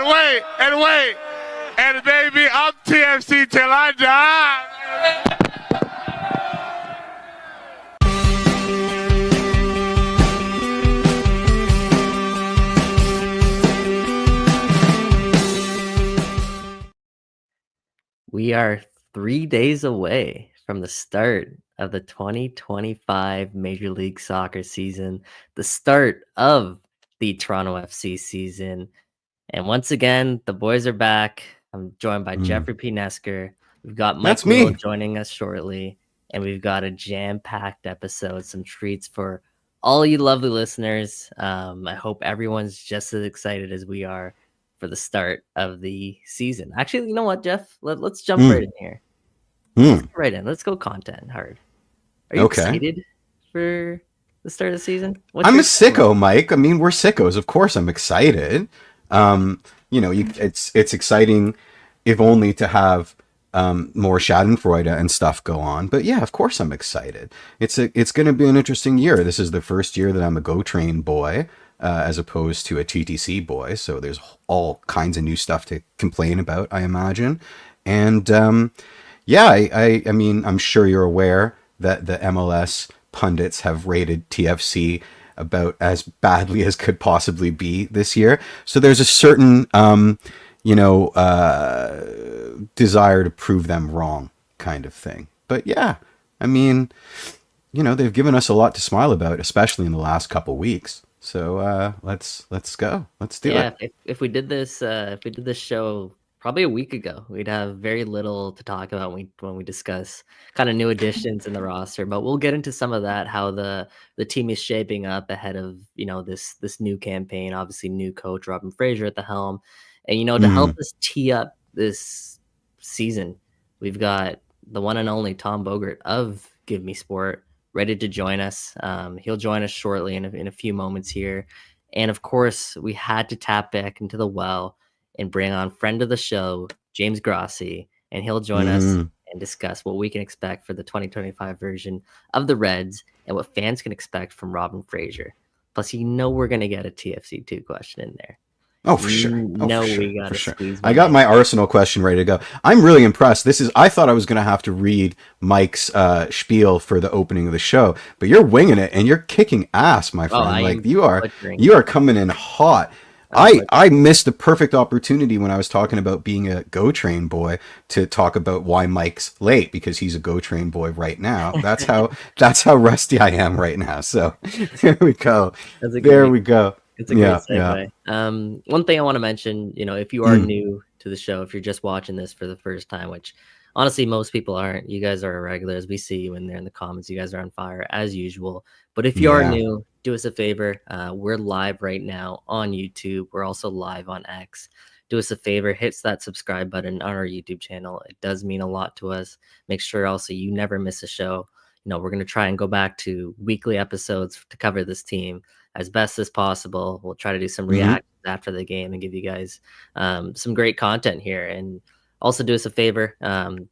And baby, I'm TFC till I die. We are 3 days away from the start of the 2025 Major League Soccer season, the start of the Toronto FC season. And once again, the boys are back. I'm joined by Jeffrey P. Nesker. We've got Mike That's me. Will joining us shortly. And we've got a jam-packed episode, some treats for all you lovely listeners. I hope everyone's just as excited as we are for the start of the season. Actually, you know what, Jeff? Let's jump right in here. Let's get right in. Let's go content hard. Are you excited for the start of the season? I'm a sicko, Mike. I mean, we're sickos. Of course I'm excited. It's exciting if only to have more Schadenfreude and stuff go on. But yeah, of course I'm excited. It's going to be an interesting year. This is the first year that I'm a Go Train boy as opposed to a TTC boy. So there's all kinds of new stuff to complain about, I imagine. And I mean, I'm sure you're aware that the MLS pundits have rated TFC about as badly as could possibly be this year. So there's a certain, desire to prove them wrong kind of thing. But yeah, I mean, they've given us a lot to smile about, especially in the last couple weeks. So let's go. Let's do it. Yeah, if we did this show probably a week ago, we'd have very little to talk about when we discuss kind of new additions in the roster. But we'll get into some of that, how the team is shaping up ahead of this new campaign. Obviously, new coach Robin Fraser at the helm, and to help us tee up this season, we've got the one and only Tom Bogert of Give Me Sport ready to join us. He'll join us shortly in a few moments here, and of course, we had to tap back into the well and bring on friend of the show, James Grossi, and he'll join us and discuss what we can expect for the 2025 version of the Reds and what fans can expect from Robin Fraser. Plus, we're going to get a TFC2 question in there. Oh, for sure. We got to squeeze. I got my Arsenal question ready to go. I'm really impressed. I thought I was going to have to read Mike's spiel for the opening of the show, but you're winging it and you're kicking ass, my friend. You are coming in hot. I missed the perfect opportunity when I was talking about being a Go Train boy to talk about why Mike's late, because he's a Go Train boy right now. That's how rusty I am right now. So there we go. We go. It's a great segue. Yeah. One thing I want to mention, if you are new to the show, if you're just watching this for the first time, which honestly most people aren't, you guys are regulars. We see you in there in the comments. You guys are on fire as usual. But if you are new, do us a favor. We're live right now on YouTube. We're also live on X. Do us a favor, hit that subscribe button on our YouTube channel. It does mean a lot to us. Make sure also you never miss a show. We're going to try and go back to weekly episodes to cover this team as best as possible. We'll try to do some reactions after the game and give you guys some great content here. And also do us a favor.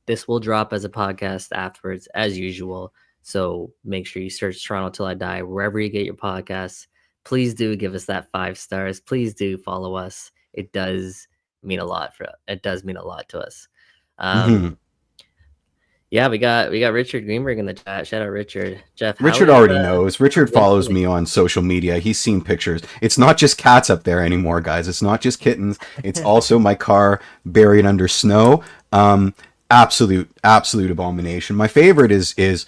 This will drop as a podcast afterwards, as usual. So make sure you search Toronto Till I Die wherever you get your podcasts. Please do give us that 5 stars. Please do follow us. It does mean a lot to us. Yeah, we got Richard Greenberg in the chat. Shout out Richard. Jeff. Richard already knows. Richard follows me on social media. He's seen pictures. It's not just cats up there anymore, guys. It's not just kittens. It's also my car buried under snow. Absolute abomination. My favorite is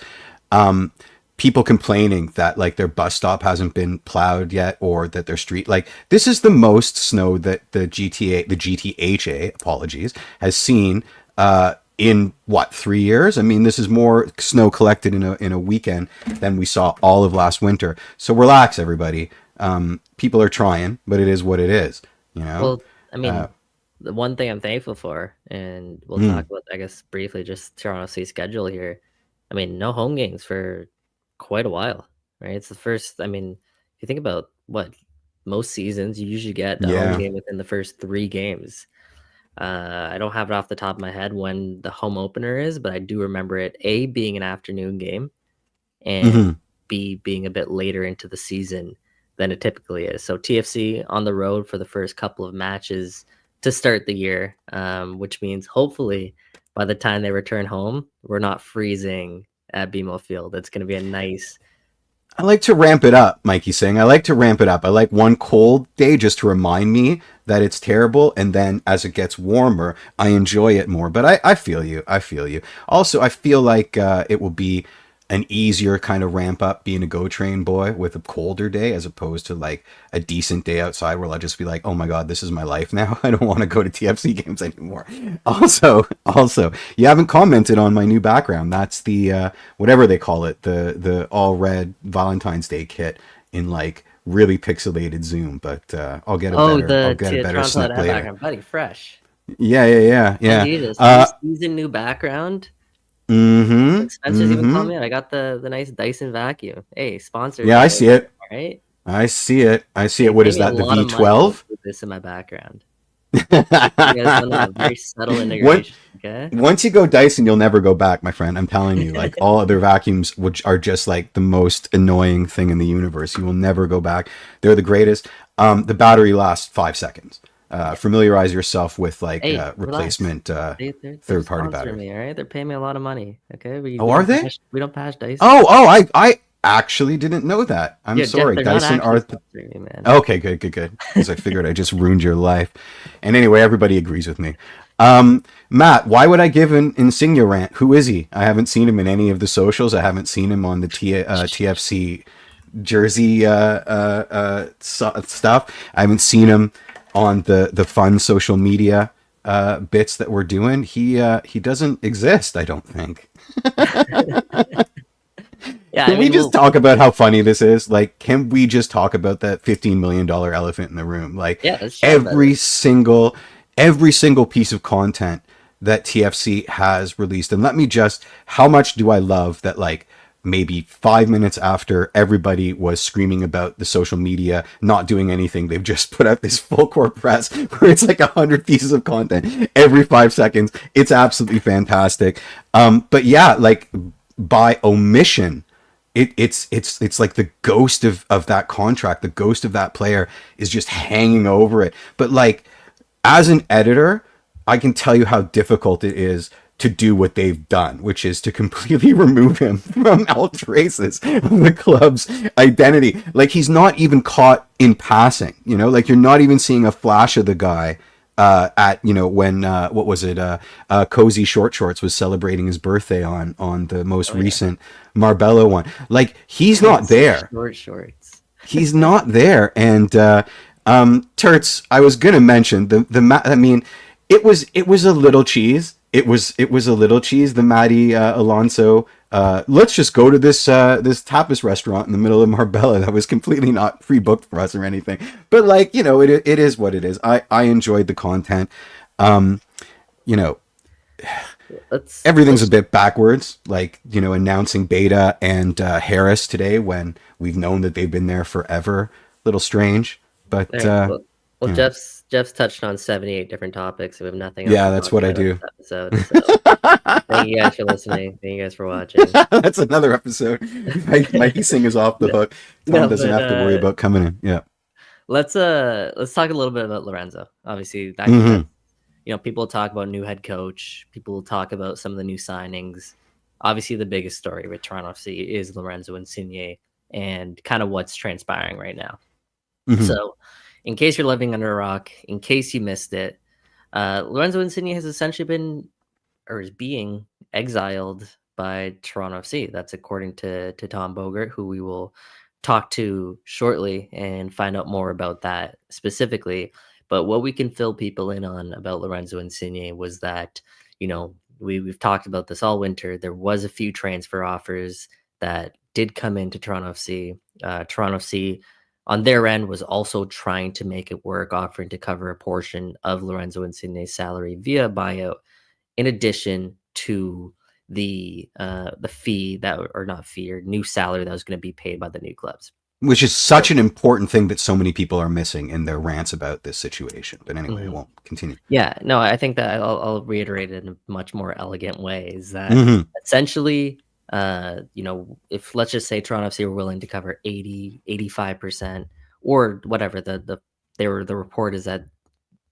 people complaining that their bus stop hasn't been plowed yet, or that their street, this is the most snow that the GTHA, apologies, has seen in 3 years? I mean, this is more snow collected in a weekend than we saw all of last winter. So relax, everybody. People are trying, but it is what it is. Well, I mean, the one thing I'm thankful for, and we'll talk about, I guess, briefly, just Toronto C's schedule here. I mean, no home games for quite a while, right? It's the first. I mean, if you think about most seasons, you usually get the home game within the first 3 games. I don't have it off the top of my head when the home opener is, but I do remember it A, being an afternoon game, and B, being a bit later into the season than it typically is. So TFC on the road for the first couple of matches to start the year, which means hopefully by the time they return home, we're not freezing at BMO Field. It's going to be a nice. I like to ramp it up, Mikey's saying. I like to ramp it up. I like one cold day just to remind me that it's terrible, and then as it gets warmer, I enjoy it more. But I feel you. I feel you. Also, I feel like it will be an easier kind of ramp up being a Go Train boy with a colder day as opposed to like a decent day outside where I'll just be like, oh my God, this is my life now. I don't want to go to TFC games anymore. Also, you haven't commented on my new background. That's the, whatever they call it, the all red Valentine's Day kit in like really pixelated Zoom, but I'll get a better snip later. Background, buddy, fresh. Yeah. Season new background. Mm-hmm. Spencer's even called me out. I got the nice Dyson vacuum. Hey, sponsor. Yeah, I see it. All right. I see it. What is that? The V12? This in my background. You guys done a very subtle integration. Okay. Once you go Dyson, you'll never go back, my friend. I'm telling you. Like all other vacuums, which are just like the most annoying thing in the universe, you will never go back. They're the greatest. The battery lasts 5 seconds. Familiarize yourself with like replacement third-party battery. Me, all right, they're paying me a lot of money. Okay, are they? We don't pass Dyson. I actually didn't know that. I'm sorry, Jeff, Dyson are. Me, man. Okay, good. Because I figured I just ruined your life. And anyway, everybody agrees with me. Matt, why would I give an Insigne rant? Who is he? I haven't seen him in any of the socials. I haven't seen him on the TFC jersey stuff. I haven't seen him on the fun social media bits that we're doing. He doesn't exist, I don't think. Can we just talk about how funny this is? Like, can we just talk about that $15 million elephant in the room? Like, every single piece of content that TFC has released. And let me just, how much do I love that, like, maybe 5 minutes after everybody was screaming about the social media not doing anything, they've just put out this full court press where it's like 100 pieces of content every 5 seconds. It's absolutely fantastic. But yeah, like by omission, it's like the ghost of that contract, the ghost of that player is just hanging over it. But like, as an editor, I can tell you how difficult it is to do what they've done, which is to completely remove him from all traces of the club's identity. Like, he's not even caught in passing, you know, like you're not even seeing a flash of the guy at, you know, when, what was it? Cozy Short Shorts was celebrating his birthday on the most recent Marbella one. Like, he's not there. Short Shorts. He's not there. And, Terts, I was going to mention I mean, it was a little cheese. It was a little cheese. The Matty Alonso. Let's just go to this tapas restaurant in the middle of Marbella that was completely not pre-booked for us or anything. But like, you know, it is what it is. I enjoyed the content. You know, everything's a bit backwards. Like, you know, announcing Beta and Harris today when we've known that they've been there forever. Little strange, but well, Jeff's touched on 78 different topics. We have nothing else. Yeah, that's what I do. Episode, so. Thank you guys for listening. Thank you guys for watching. That's another episode. Mikey Singh is off the hook. Tom doesn't have to worry about coming in. Yeah. Let's talk a little bit about Lorenzo. Obviously, that you know, people talk about new head coach. People talk about some of the new signings. Obviously, the biggest story with Toronto FC is Lorenzo Insigne and kind of what's transpiring right now. So, in case you're living under a rock, in case you missed it, Lorenzo Insigne has essentially been, or is being, exiled by Toronto FC. That's according to Tom Bogert, who we will talk to shortly and find out more about that specifically. But what we can fill people in on about Lorenzo Insigne was that, you know, we've talked about this all winter. There was a few transfer offers that did come into Toronto FC. Toronto FC, on their end, was also trying to make it work, offering to cover a portion of Lorenzo Insigne's salary via buyout, in addition to the fee that, or not fee, or new salary that was going to be paid by the new clubs. Which is such an important thing that so many people are missing in their rants about this situation. But anyway, I won't continue. Yeah, no, I think that I'll reiterate it in a much more elegant way. Is that essentially, you know, if let's just say Toronto FC were willing to cover 80, 85%, or whatever the report is that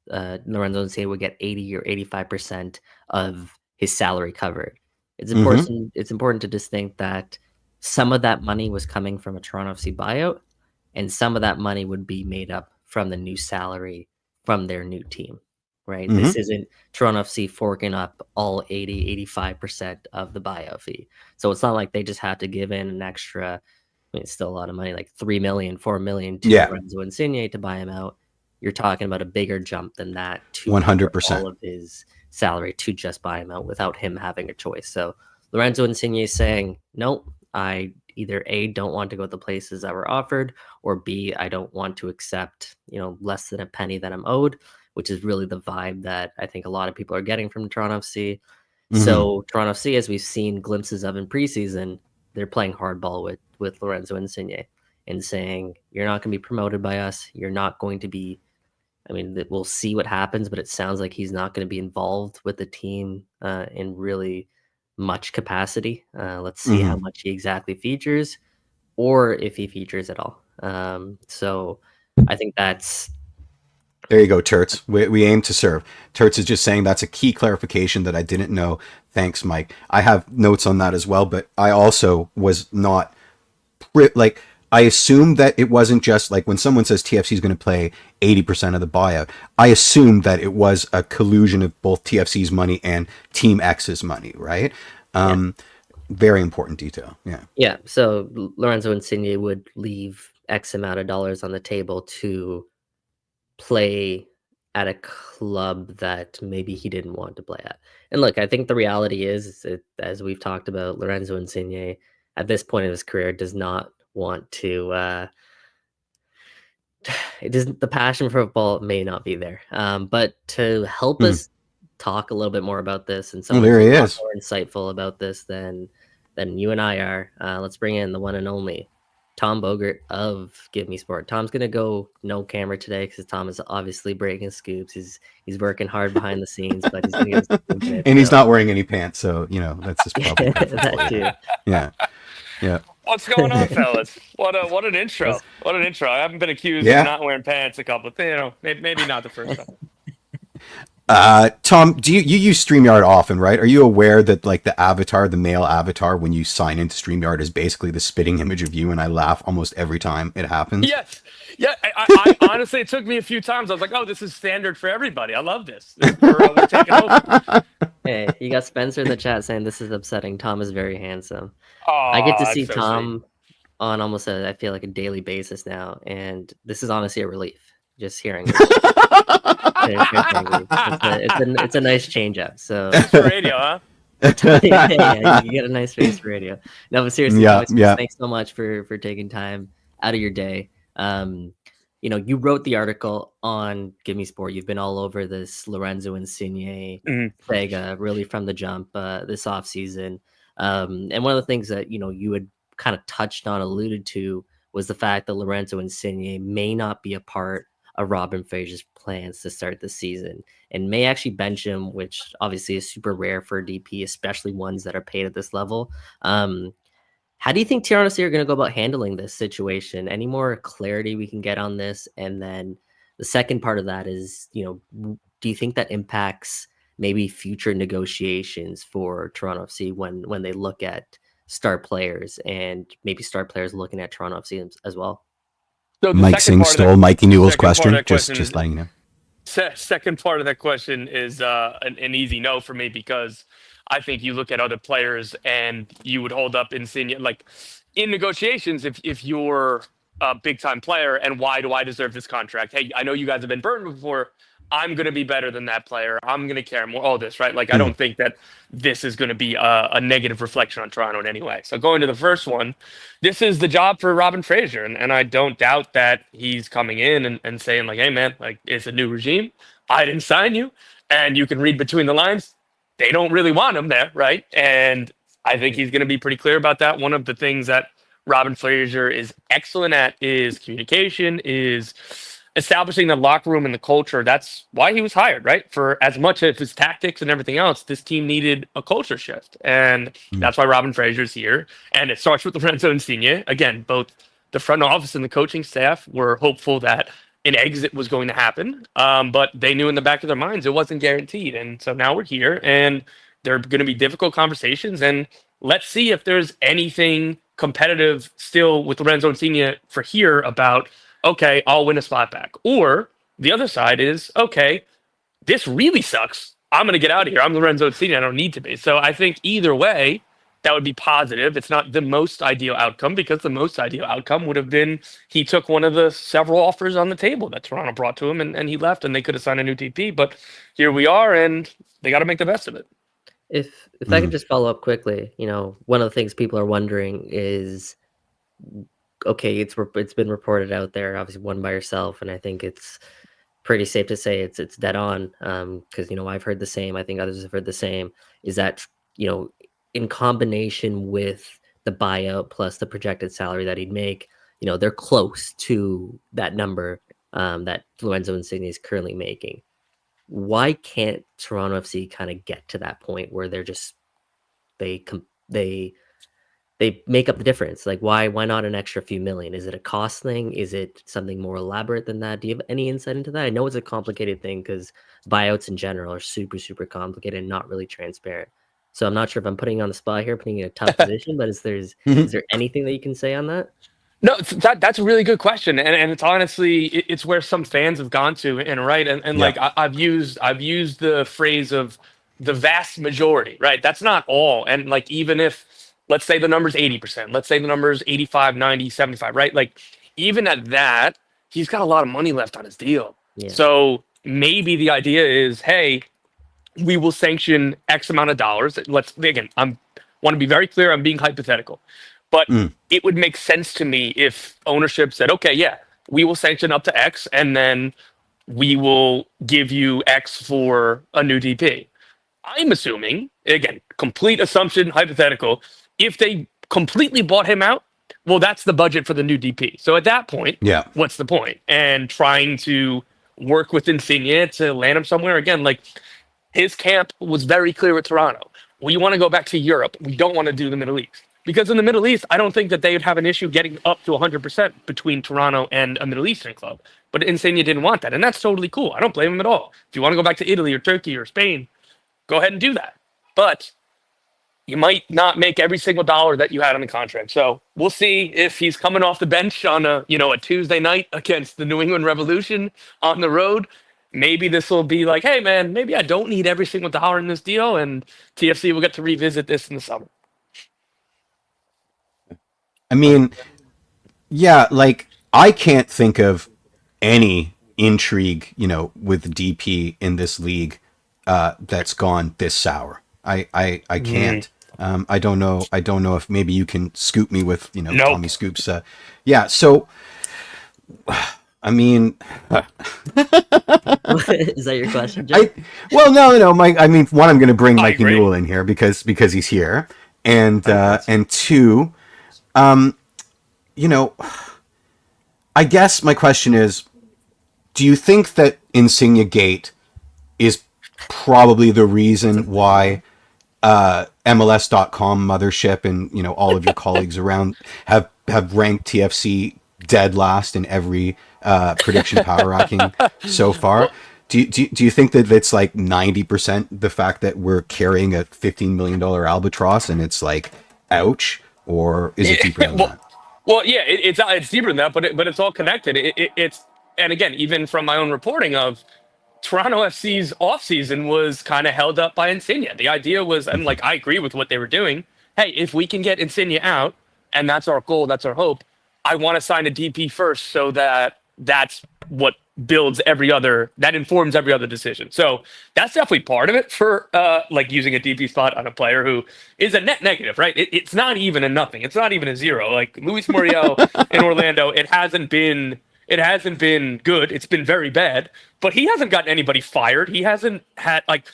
Lorenzo Insigne would get 80 or 85% of his salary covered. It's Mm-hmm. important. It's important to distinct that some of that money was coming from a Toronto FC buyout, and some of that money would be made up from the new salary from their new team. Right. Mm-hmm. This isn't Toronto FC forking up all 80, 85% of the buyout fee. So it's not like they just have to give in an extra. I mean, it's still a lot of money, like 3 million, 4 million to Yeah. Lorenzo Insigne to buy him out. You're talking about a bigger jump than that to 100%. all of his salary to just buy him out without him having a choice. So Lorenzo Insigne is saying, nope, I either A, don't want to go to the places that were offered, or B, I don't want to accept, less than a penny that I'm owed, which is really the vibe that I think a lot of people are getting from Toronto FC. Mm-hmm. So Toronto FC, as we've seen glimpses of in preseason, they're playing hardball with Lorenzo Insigne and saying, you're not going to be promoted by us. You're not going to be, we'll see what happens, but it sounds like he's not going to be involved with the team in really much capacity. Let's see how much he exactly features, or if he features at all. So I think that's... There you go, Turts. We aim to serve. Turts is just saying that's a key clarification that I didn't know. Thanks, Mike. I have notes on that as well, but I also was not... I assumed that it wasn't just like when someone says TFC is going to play 80% of the buyout. I assumed that it was a collusion of both TFC's money and Team X's money, right? Very important detail. Yeah. Yeah. So Lorenzo Insigne would leave X amount of dollars on the table to play at a club that maybe he didn't want to play at. And look, I think the reality is that, as we've talked about, Lorenzo Insigne at this point in his career does not want to it doesn't, the passion for football may not be there, but to help us talk a little bit more about this, and someone there he who's is, more insightful about this than you and I are, let's bring in the one and only Tom Bogert of Give Me Sport. Tom's gonna go no camera today because Tom is obviously breaking scoops. He's working hard behind the scenes, but he's gonna get us and he's not wearing any pants, so that's just probably that too. Yeah. What's going on, fellas? What an intro! What an intro! I haven't been accused of not wearing pants a couple of, maybe not the first time. Tom, do you use StreamYard often, right? Are you aware that like the male avatar, when you sign into StreamYard, is basically the spitting image of you? And I laugh almost every time it happens. Yes. Yeah. I honestly, it took me a few times. I was like, oh, this is standard for everybody. I love this. We're taking over. Hey, you got Spencer in the chat saying this is upsetting. Tom is very handsome. Oh, I get to see Tom on almost I feel like a daily basis now, and this is honestly a relief. Just hearing it. It's a nice change up. So for radio, huh? yeah, you get a nice face for radio. No, but seriously, thanks so much for taking time out of your day. You wrote the article on Give Me Sport. You've been all over this Lorenzo Insigne saga really from the jump this offseason. And one of the things that you had kind of touched on, alluded to, was the fact that Lorenzo Insigne may not be a part of Robin Fraser's plans to start the season and may actually bench him, which obviously is super rare for a DP, especially ones that are paid at this level. How do you think Toronto FC are going to go about handling this situation? Any more clarity we can get on this? And then the second part of that is, do you think that impacts maybe future negotiations for Toronto FC when they look at star players, and maybe star players looking at Toronto FC as well? So Mike Singh stole Mikey Newell's question. Just letting you know. Second part of that question is an easy no for me, because I think you look at other players and you would hold up Insigne, like in negotiations, if you're a big time player, and why do I deserve this contract? Hey, I know you guys have been burned before. I'm going to be better than that player. I'm going to care more. All this, right? Like, I don't think that this is going to be a negative reflection on Toronto in any way. So going to the first one, this is the job for Robin Fraser. And I don't doubt that he's coming in and saying like, hey man, like, it's a new regime. I didn't sign you. And you can read between the lines. They don't really want him there. Right. And I think he's going to be pretty clear about that. One of the things that Robin Fraser is excellent at is communication, is establishing the locker room and the culture. That's why he was hired, right? For as much of his tactics and everything else, this team needed a culture shift. And that's why Robin Fraser's here. And it starts with Lorenzo Insigne. Again, both the front office and the coaching staff were hopeful that an exit was going to happen. But they knew in the back of their minds it wasn't guaranteed. And so now we're here, and there are going to be difficult conversations. And let's see if there's anything competitive still with Lorenzo Insigne for here about, okay, I'll win a spot back. Or the other side is, okay, this really sucks. I'm going to get out of here. I'm Lorenzo Insigne. I don't need to be. So I think either way, that would be positive. It's not the most ideal outcome, because the most ideal outcome would have been he took one of the several offers on the table that Toronto brought to him, and he left, and they could have signed a new DP. But here we are, and they got to make the best of it. If I could just follow up quickly, one of the things people are wondering is, okay, it's been reported out there, obviously one by yourself, and I think it's pretty safe to say it's dead on, because I've heard the same. I think others have heard the same. Is that in combination with the buyout plus the projected salary that he'd make, they're close to that number that Lorenzo Insigne is currently making. Why can't Toronto FC kind of get to that point where they're just they make up the difference? Like, why not an extra few million? Is it a cost thing? Is it something more elaborate than that? Do you have any insight into that? I know it's a complicated thing because buyouts in general are super, super complicated and not really transparent. So I'm not sure if I'm putting you on the spot here, putting you in a tough position, but is there anything that you can say on that? No, that's a really good question, and it's honestly it's where some fans have gone to, and right, and like I've used the phrase of the vast majority, right? That's not all, and like even if, let's say the number's 80%, let's say the number's 85, 90, 75, right? Like even at that, he's got a lot of money left on his deal. Yeah. So maybe the idea is, hey, we will sanction X amount of dollars. Want to be very clear, I'm being hypothetical. But it would make sense to me if ownership said, okay, yeah, we will sanction up to X, and then we will give you X for a new DP. I'm assuming, again, complete assumption, hypothetical, if they completely bought him out, well, that's the budget for the new DP. So at that point, what's the point? And trying to work with Insigne to land him somewhere, again, like his camp was very clear with Toronto. We want to go back to Europe. We don't want to do the Middle East. Because in the Middle East, I don't think that they would have an issue getting up to 100% between Toronto and a Middle Eastern club. But Insigne didn't want that, and that's totally cool. I don't blame him at all. If you want to go back to Italy or Turkey or Spain, go ahead and do that. But you might not make every single dollar that you had on the contract. So we'll see if he's coming off the bench on a Tuesday night against the New England Revolution on the road. Maybe this will be like, hey, man, maybe I don't need every single dollar in this deal, and TFC will get to revisit this in the summer. I mean, yeah, like I can't think of any intrigue, with DP in this league that's gone this sour. I can't. I don't know if maybe you can scoop me with, Nope. Tommy Scoops. Yeah. So, I mean, is that your question, Jim? No. One, I'm going to bring Mikey Newell in here because he's here, and two, I guess my question is, do you think that Insigne Gate is probably the reason why MLS.com mothership and all of your colleagues around have ranked TFC dead last in every prediction power ranking so far? Do you think that it's like 90% the fact that we're carrying a $15 million albatross and it's like, ouch? Or is it deeper than that? Well, yeah, it's deeper than that, but it's all connected. It's and again, even from my own reporting of Toronto FC's offseason was kind of held up by Insigne. The idea was, and like I agree with what they were doing. Hey, if we can get Insigne out, and that's our goal, that's our hope. I want to sign a DP first, so that's what builds that informs every other decision. So that's definitely part of it for like using a DP spot on a player who is a net negative, right? It's not even a nothing. It's not even a zero. Like Luis Muriel in Orlando, it hasn't been good. It's been very bad, but he hasn't gotten anybody fired. He hasn't had like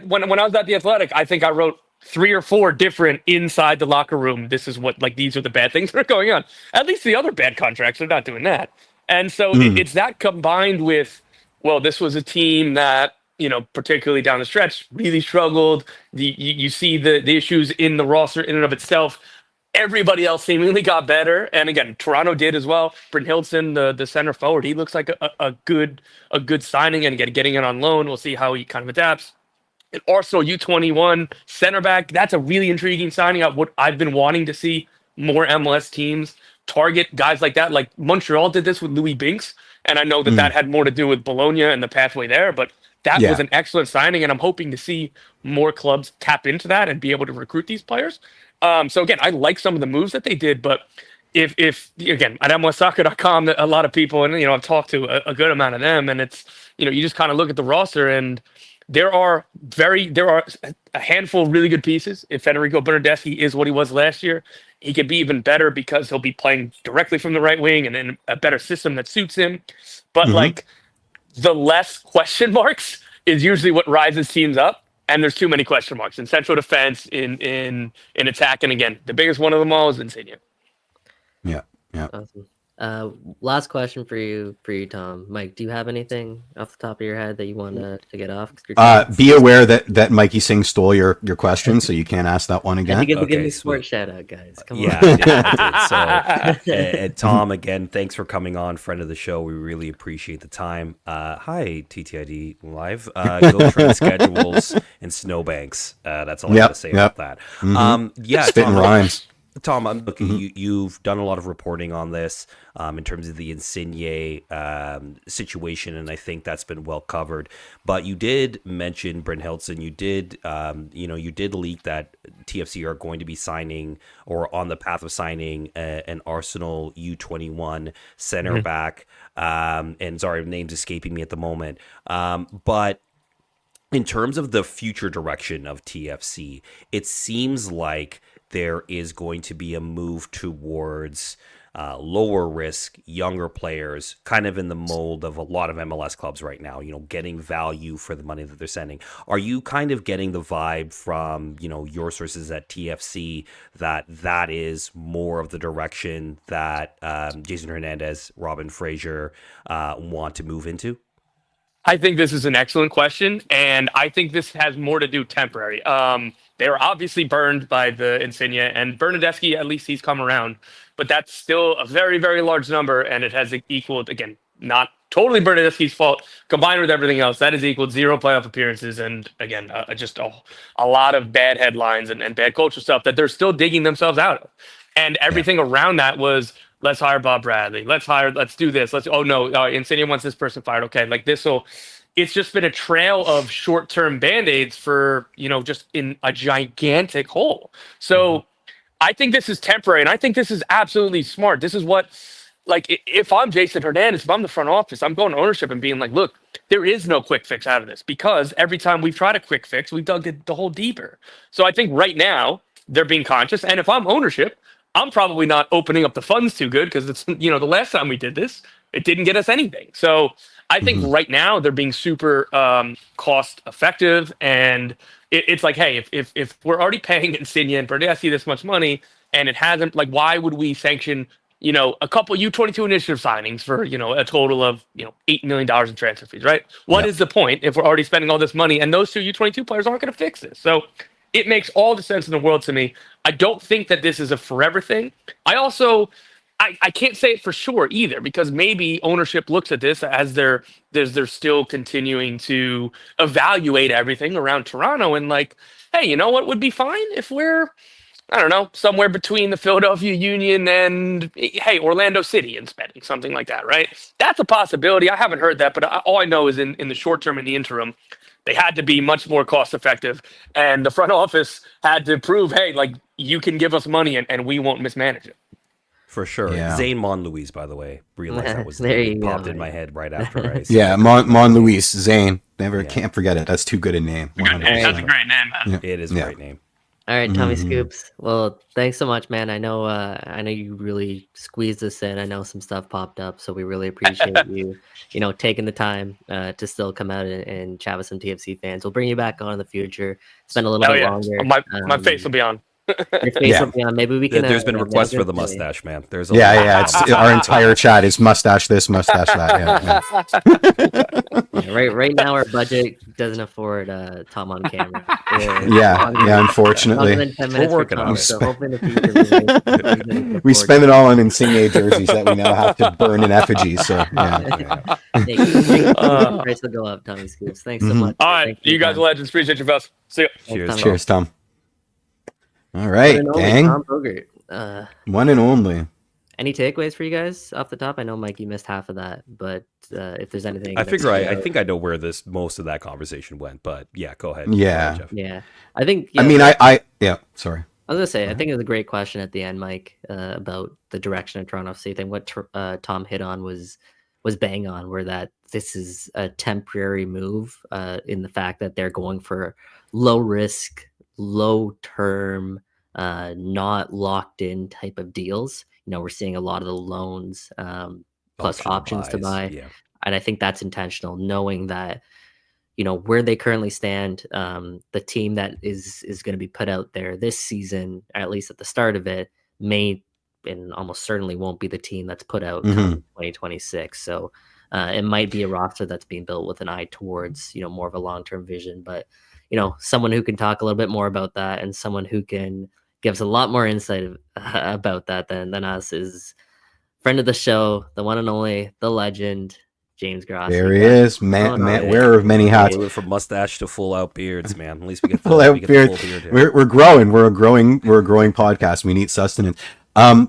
when I was at the Athletic, I think I wrote 3 or 4 different inside the locker room. This is what, like, these are the bad things that are going on. At least the other bad contracts are not doing that. And so it's that combined with, well, this was a team that, particularly down the stretch, really struggled. You see the issues in the roster in and of itself. everybody else seemingly got better. And again, Toronto did as well. Bryn Hilton, the center forward, he looks like a good signing, and again, getting it on loan. We'll see how he kind of adapts. And Arsenal U21 center back, that's a really intriguing signing. What I've been wanting to see more MLS teams target guys like that. Like Montreal did this with Louis Binks, and I know that that had more to do with Bologna and the pathway there, but that was an excellent signing, and I'm hoping to see more clubs tap into that and be able to recruit these players. So again, I like some of the moves that they did, but if again at MLSsoccer.com, a lot of people, and I've talked to a good amount of them, and it's you just kind of look at the roster, and there are a handful of really good pieces. If Federico Bernardeschi is what he was last year, he could be even better because he'll be playing directly from the right wing and in a better system that suits him. But like the less question marks is usually what rises teams up. And there's too many question marks in central defense, in attack. And again, the biggest one of them all is Insigne. Yeah. Yeah. Awesome. Last question for you, Tom. Mike, do you have anything off the top of your head that you want to get off? Be aware that Mikey Singh stole your question, so you can't ask that one again. Give me sports shout out, guys. Come on. I did. So, Tom, again, thanks for coming on, friend of the show. We really appreciate the time. Hi, TTID Live. Go train schedules and snowbanks. That's all I have to say about that. Spitting rhymes. Tom, I'm looking. You've done a lot of reporting on this in terms of the Insigne situation, and I think that's been well covered. But you did mention Bryn Hilton. You did, you did leak that TFC are going to be signing or on the path of signing an Arsenal U21 center back. And sorry, name's escaping me at the moment. But in terms of the future direction of TFC, it seems like there is going to be a move towards lower risk, younger players, kind of in the mold of a lot of MLS clubs right now, getting value for the money that they're sending. Are you kind of getting the vibe from, your sources at TFC that is more of the direction that Jason Hernandez, Robin Fraser want to move into? I think this is an excellent question, and I think this has more to do temporary. They were obviously burned by the Insigne, and Bernardeschi, at least he's come around, but that's still a very, very large number, and it has equaled, again, not totally Bernardeschi's fault, combined with everything else, that has equaled 0 playoff appearances, and again, just a lot of bad headlines and bad culture stuff that they're still digging themselves out of. And everything around that was, let's hire Bob Bradley, let's do this, Insigne wants this person fired, okay, like this will... It's just been a trail of short-term Band-Aids for, just in a gigantic hole. So I think this is temporary, and I think this is absolutely smart. This is what, if I'm Jason Hernandez, if I'm the front office, I'm going to ownership and being like, look, there is no quick fix out of this, because every time we've tried a quick fix, we've dug the hole deeper. So I think right now they're being conscious, and if I'm ownership, I'm probably not opening up the funds too good, because it's, the last time we did this, it didn't get us anything. So I think right now they're being super cost effective, and it's like, hey, if we're already paying Insigne and Bernardeschi this much money, and it hasn't, why would we sanction, a couple U22 initiative signings for, a total of, $8 million in transfer fees, right? What is the point if we're already spending all this money and those two U22 players aren't going to fix this? So it makes all the sense in the world to me. I don't think that this is a forever thing. I can't say it for sure either, because maybe ownership looks at this as they're still continuing to evaluate everything around Toronto and hey, you know what would be fine if we're, I don't know, somewhere between the Philadelphia Union and, hey, Orlando City and spending something like that, right? That's a possibility. I haven't heard that, but all I know is in the short term, in the interim, they had to be much more cost effective, and the front office had to prove, hey, you can give us money and we won't mismanage it. For sure. Yeah. Zane Monlouise, by the way. Realized that was the There name you popped go. in my head right after I said Yeah, Monlouise, Zane. Can't forget it. That's too good a name. That's a great name, man. It is a great name. All right, Tommy Scoops. Well, thanks so much, man. I know you really squeezed us in. I know some stuff popped up, so we really appreciate you, taking the time to still come out and chat with some TFC fans. We'll bring you back on in the future. Spend a little bit longer. My face will be on. Your face will be on. Maybe we can. There's been a request for the mustache, man. There's It's our entire chat is mustache this, mustache that. Yeah. Yeah, right now our budget doesn't afford Tom on camera. Yeah, unfortunately. Longer than 10 minutes We're for working Tom. on it. So hoping in the future we We spend it all on Insigne jerseys that we now have to burn in effigy. So yeah. price will go up, Tommy Scoops. Thanks so much. All right, Thanks for you your guys time. are legends. Appreciate your fellas. See you. Cheers. Tom. Cheers, Tom. All One right, and only gang. Tom Bogert. One and only. Any takeaways for you guys off the top? I know, Mike, you missed half of that, but if there's anything, I figure I think I know where most of that conversation went, but yeah, go ahead. Yeah. Go ahead, Jeff. Yeah, I think. I mean, sorry. I was gonna say, I think it was a great question at the end, Mike, about the direction of Toronto FC. I think what Tom hit on was bang on, where that this is a temporary move in the fact that they're going for low risk, low term, not locked in type of deals. You know, we're seeing a lot of the loans plus options to buy. Yeah. And I think that's intentional, knowing that, you know, where they currently stand, the team that is going to be put out there this season, at least at the start of it, may and almost certainly won't be the team that's put out come 2026. So it might be a roster that's being built with an eye towards, you know, more of a long-term vision. But, you know, someone who can talk a little bit more about that and someone who can give us a lot more insight about that than us is friend of the show, the one and only, the legend, James Grossi. There he is, wearer of many hats. We went from mustache to full out beards, man. At least we get the Full out beard. The full beard here. We're growing. We're a growing podcast. We need sustenance.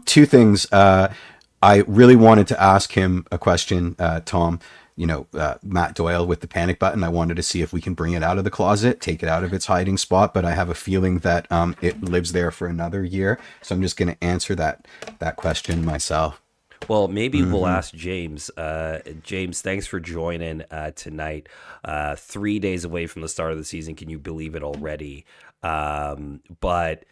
Two things. I really wanted to ask him a question, Tom. You know, Matt Doyle with the panic button. I wanted to see if we can bring it out of the closet, take it out of its hiding spot, but I have a feeling that it lives there for another year. So I'm just going to answer that question myself. Well, maybe we'll ask James. James, thanks for joining tonight. 3 days away from the start of the season. Can you believe it already? But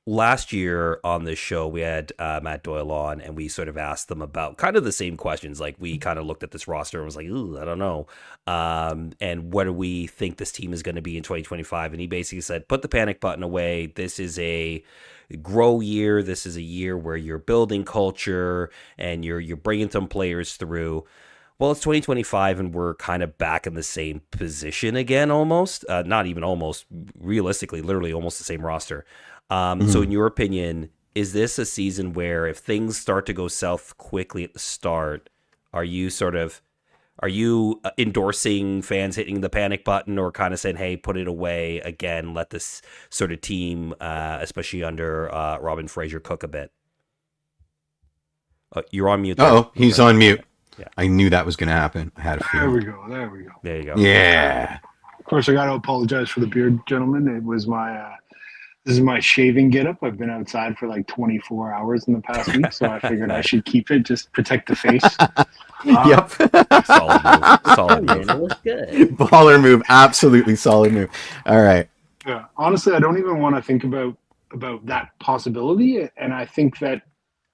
last year on this show, we had Matt Doyle on, and we sort of asked them about kind of the same questions. Like, we kind of looked at this roster and was like, ooh, I don't know. And what do we think this team is going to be in 2025? And he basically said, put the panic button away. This is a grow year. This is a year where you're building culture and you're bringing some players through. Well, it's 2025 and we're kind of back in the same position again, almost. Not even almost, realistically, literally almost the same roster. So in your opinion, is this a season where if things start to go south quickly at the start, are you endorsing fans hitting the panic button, or kind of saying, hey, put it away again, let this sort of team, especially under Robin Fraser, cook a bit? You're on mute. Oh, he's on mute. Yeah. I knew that was going to happen. I had a feeling. There we go. There you go. Yeah. Of course, I got to apologize for the beard, gentlemen. It was this is my shaving getup. I've been outside for like 24 hours in the past week, so I figured I should keep it, just protect the face. Yep. Solid move. It looks good. Baller move. Absolutely solid move. All right. Yeah. Honestly, I don't even want to think about that possibility, and I think that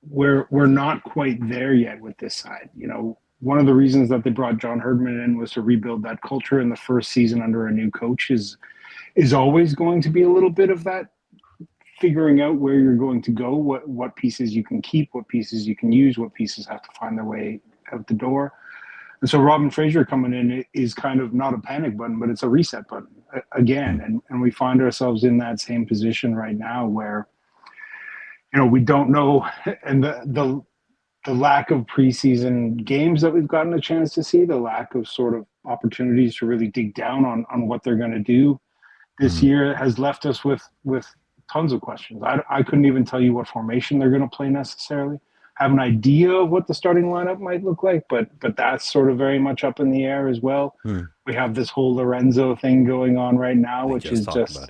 we're not quite there yet with this side. You know, one of the reasons that they brought John Herdman in was to rebuild that culture, and the first season under a new coach is always going to be a little bit of that, figuring out where you're going to go, what pieces you can keep, what pieces you can use, what pieces have to find their way out the door. And so Robin Fraser coming in is kind of not a panic button, but it's a reset button again. And we find ourselves in that same position right now where, you know, we don't know, and the lack of preseason games that we've gotten a chance to see, the lack of sort of opportunities to really dig down on what they're going to do this year has left us with tons of questions. I couldn't even tell you what formation they're going to play necessarily. I have an idea of what the starting lineup might look like, but that's sort of very much up in the air as well. We have this whole Lorenzo thing going on right now, which is just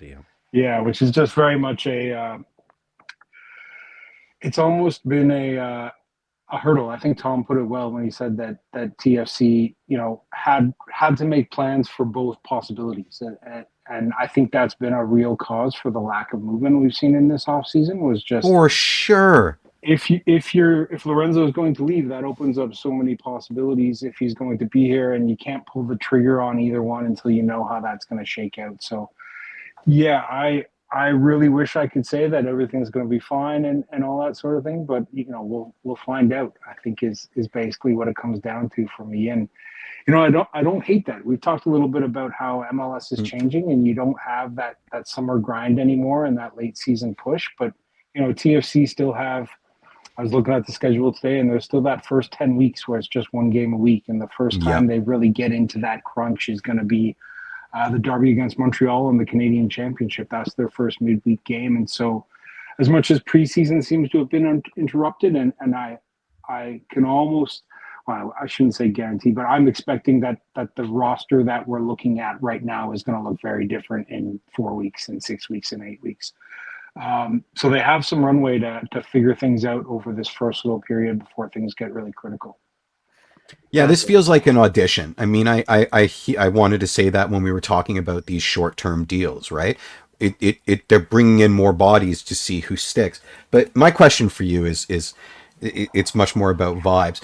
very much it's almost been a hurdle. I think Tom put it well when he said that TFC, you know, had to make plans for both possibilities. And I think that's been a real cause for the lack of movement we've seen in this offseason, was just For sure. If Lorenzo is going to leave, that opens up so many possibilities if he's going to be here, and you can't pull the trigger on either one until you know how that's going to shake out. So yeah, I really wish I could say that everything's going to be fine and all that sort of thing, but we'll find out. I think is basically what it comes down to for me. And I don't hate that. We've talked a little bit about how MLS is changing, and you don't have that summer grind anymore and that late season push. But TFC still have. I was looking at the schedule today, and there's still that first 10 weeks where it's just one game a week, and the first time they really get into that crunch is going to be the derby against Montreal in the Canadian Championship. That's their first midweek game. And so as much as preseason seems to have been interrupted, and I can almost, well, I shouldn't say guarantee, but I'm expecting that the roster that we're looking at right now is going to look very different in 4 weeks and 6 weeks and 8 weeks. So they have some runway to figure things out over this first little period before things get really critical. Yeah, this feels like an audition. I mean, I wanted to say that when we were talking about these short-term deals, right? They're bringing in more bodies to see who sticks. But my question for you is it's much more about vibes.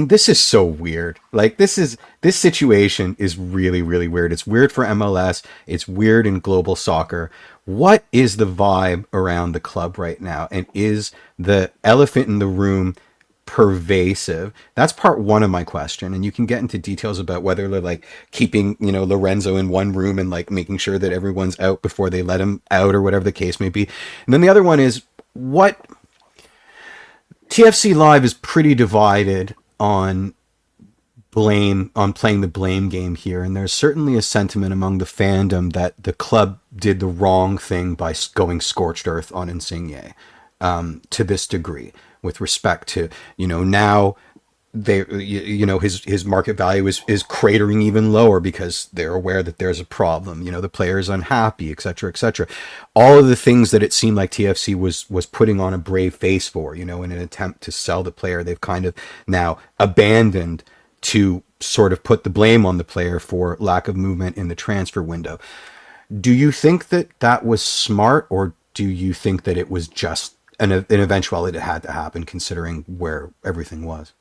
This is so weird. Like this situation is really, really weird. It's weird for MLS. It's weird in global soccer. What is the vibe around the club right now? And is the elephant in the room pervasive? That's part one of my question, and you can get into details about whether they're like keeping Lorenzo in one room and like making sure that everyone's out before they let him out or whatever the case may be. And then the other one is what TFC Live is pretty divided on playing the blame game here, and there's certainly a sentiment among the fandom that the club did the wrong thing by going scorched earth on Insigne to this degree, with respect to now his market value is cratering even lower because they're aware that there's a problem. The player is unhappy, etc., etc. All of the things that it seemed like TFC was putting on a brave face for, in an attempt to sell the player, they've kind of now abandoned to sort of put the blame on the player for lack of movement in the transfer window. Do you think that was smart, or do you think that it was just an eventuality that had to happen considering where everything was?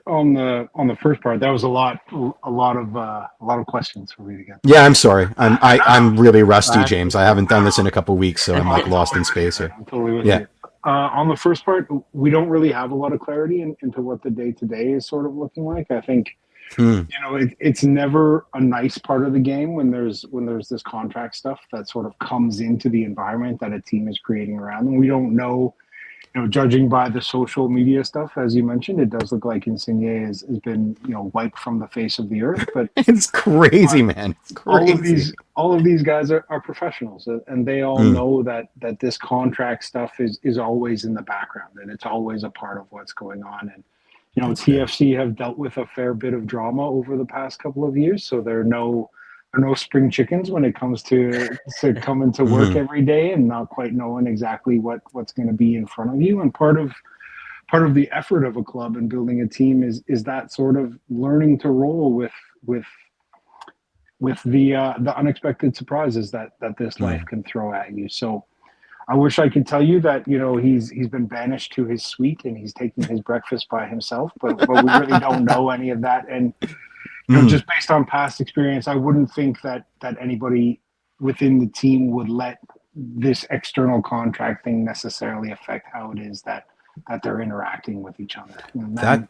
On the first part, that was a lot of questions for me to get. Yeah, I'm sorry. I'm really rusty, James. I haven't done this in a couple of weeks, so I'm like lost in space here. I'm totally with you. On the first part, we don't really have a lot of clarity into what the day-to-day is sort of looking like. I think, it's never a nice part of the game when there's this contract stuff that sort of comes into the environment that a team is creating around them. We don't know, judging by the social media stuff, as you mentioned, it does look like Insigne has been, wiped from the face of the earth. But it's crazy, man. It's crazy. All of these guys are professionals, and they all know that this contract stuff is always in the background, and it's always a part of what's going on. And TFC have dealt with a fair bit of drama over the past couple of years, so there are no spring chickens when it comes to coming to work every day and not quite knowing exactly what's going to be in front of you. And part of the effort of a club and building a team is that sort of learning to roll with the unexpected surprises that this life can throw at you. So I wish I could tell you that he's been banished to his suite and he's taking his breakfast by himself, but we really don't know any of that. And just based on past experience, I wouldn't think that anybody within the team would let this external contract thing necessarily affect how it is that they're interacting with each other.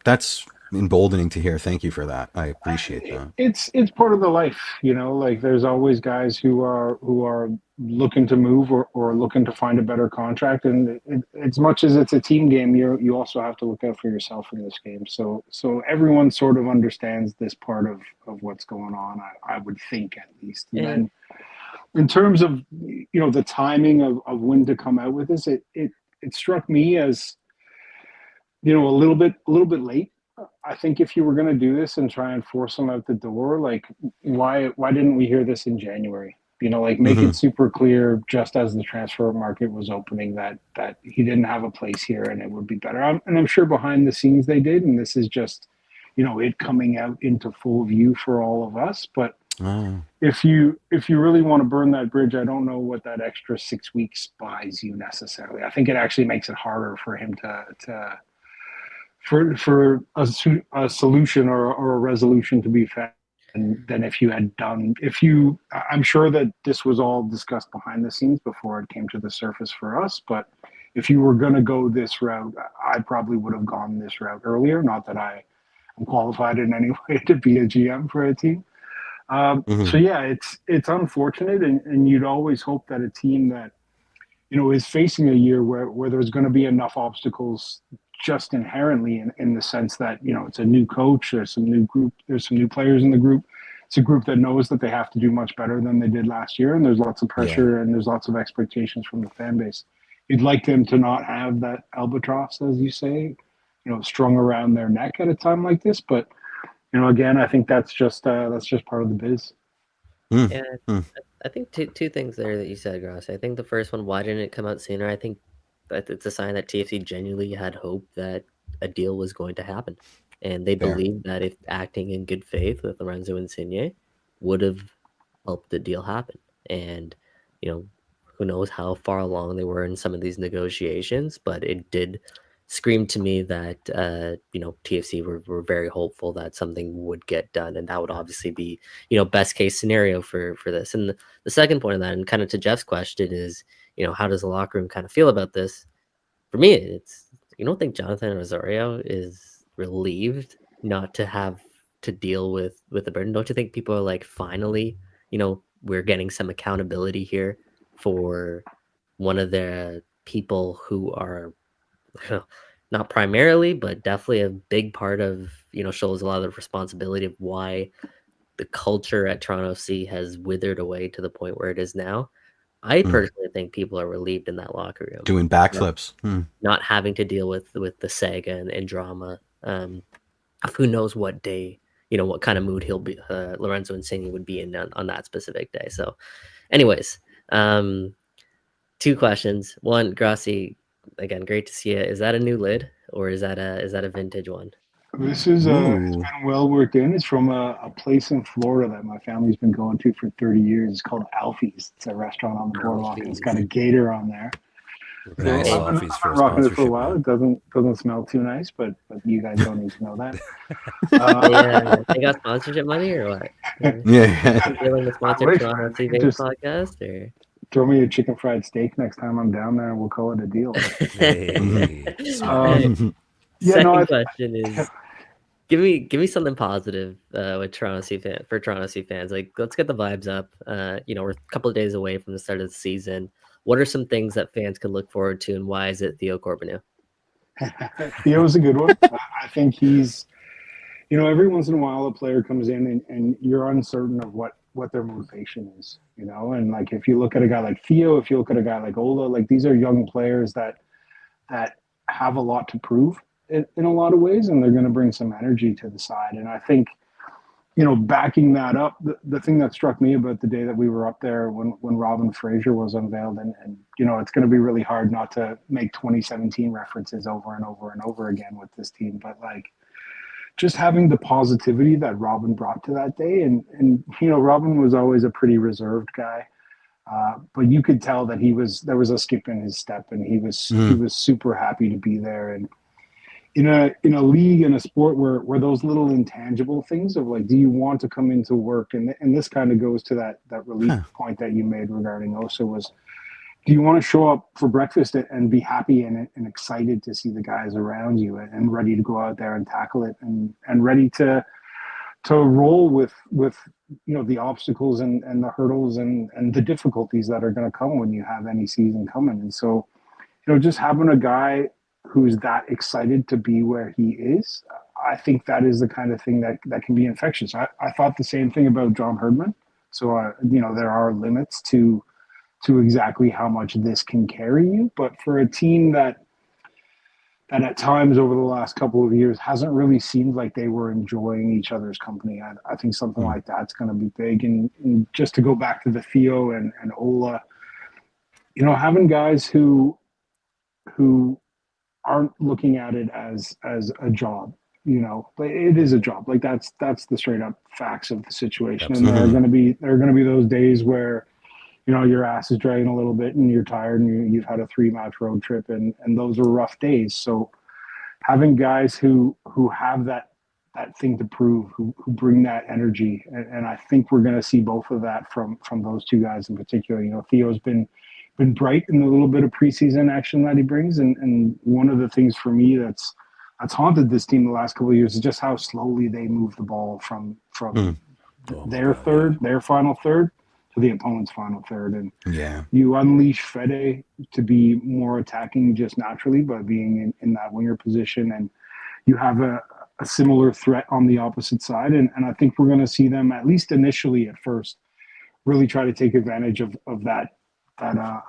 That's emboldening to hear. Thank you for that. I appreciate that. It's part of the life, like there's always guys who are looking to move or looking to find a better contract. And as much as it's a team game, you also have to look out for yourself in this game. So everyone sort of understands this part of what's going on, I would think, at least. And then in terms of, the timing of when to come out with this, it struck me as, a little bit late. I think if you were going to do this and try and force them out the door, like why didn't we hear this in January? Make it super clear just as the transfer market was opening that he didn't have a place here and it would be better. I'm sure behind the scenes they did, and this is just, it coming out into full view for all of us. But if you really want to burn that bridge, I don't know what that extra 6 weeks buys you necessarily. I think it actually makes it harder for him for a solution or a resolution to be found than if you had done. I'm sure that this was all discussed behind the scenes before it came to the surface for us. But if you were going to go this route, I probably would have gone this route earlier. Not that I am qualified in any way to be a GM for a team. So yeah, it's unfortunate, and you'd always hope that a team that is facing a year where there's going to be enough obstacles just inherently in the sense that it's a new coach, there's some new group, there's some new players in the group. It's a group that knows that they have to do much better than they did last year, and there's lots of pressure and there's lots of expectations from the fan base. You'd like them to not have that albatross, as you say, strung around their neck at a time like this, but again, I think that's just part of the biz. Yeah, I think two things there that you said, Grossi. I think the first one, why didn't it come out sooner? I think that it's a sign that TFC genuinely had hope that a deal was going to happen, and they believed that if acting in good faith with Lorenzo Insigne would have helped the deal happen. And who knows how far along they were in some of these negotiations, but it did scream to me that TFC were very hopeful that something would get done, and that would obviously be best case scenario for this. And the second point of that, and kind of to Jeff's question, is how does the locker room kind of feel about this? For me, it's you don't think Jonathan Rosario is relieved not to have to deal with the burden? Don't you think people are like, finally, we're getting some accountability here for one of the people who are not primarily, but definitely a big part of, shows a lot of the responsibility of why the culture at Toronto FC has withered away to the point where it is now. I personally think people are relieved in that locker room. Doing backflips. Not having to deal with the saga and drama of who knows what day, what kind of mood he'll be, Lorenzo Insigne would be in on that specific day. So anyways, two questions. One, Grossi, again, great to see you. Is that a new lid or is that a vintage one? This is it's been well worked in. It's from a place in Florida that my family's been going to for 30 years. It's called Alfie's. It's a restaurant on the boardwalk, and it's got a gator on there. Nice. So I've been rocking it for a while. It doesn't smell too nice, but you guys don't need to know that. They got sponsorship money or what? Yeah. Feeling the sponsored Toronto TV podcast or? Throw me a chicken fried steak next time I'm down there, and we'll call it a deal. Second question is, give me something positive with Toronto FC fans. Like, let's get the vibes up. We're a couple of days away from the start of the season. What are some things that fans can look forward to, and why is it Theo Corbeanu? Theo's a good one. I think he's, every once in a while a player comes in and you're uncertain of what their motivation is, and like if you look at a guy like Theo, if you look at a guy like Ola, like these are young players that have a lot to prove in a lot of ways, and they're going to bring some energy to the side. And I think, backing that up, the thing that struck me about the day that we were up there when Robin Fraser was unveiled, and it's going to be really hard not to make 2017 references over and over and over again with this team, but like just having the positivity that Robin brought to that day. And Robin was always a pretty reserved guy, but you could tell that there was a skip in his step, and he was super happy to be there. And in a league, in a sport where those little intangible things of like, do you want to come into work? And this kind of goes to that relief point that you made regarding Osa was, do you want to show up for breakfast and be happy and excited to see the guys around you and ready to go out there and tackle it and ready to roll with the obstacles and the hurdles and the difficulties that are going to come when you have any season coming. And so, just having a guy who's that excited to be where he is, I think that is the kind of thing that can be infectious. I thought the same thing about John Herdman. So, there are limits to exactly how much this can carry you. But for a team that at times over the last couple of years hasn't really seemed like they were enjoying each other's company, I think something like that's going to be big. And just to go back to the Theo and Ola, having guys who aren't looking at it as a job, but it is a job. Like that's the straight up facts of the situation. Absolutely. And there are going to be those days where, your ass is dragging a little bit and you're tired and you've had a 3-match road trip and those are rough days. So having guys who have that that thing to prove, who bring that energy, and I think we're going to see both of that from those two guys in particular. You know, Theo's been bright in the little bit of preseason action that he brings, and one of the things for me that's haunted this team the last couple of years is just how slowly they move the ball from their final third to the opponent's final third, and you unleash Fede to be more attacking just naturally by being in that winger position, and you have a similar threat on the opposite side, and I think we're going to see them, at least initially at first, really try to take advantage of that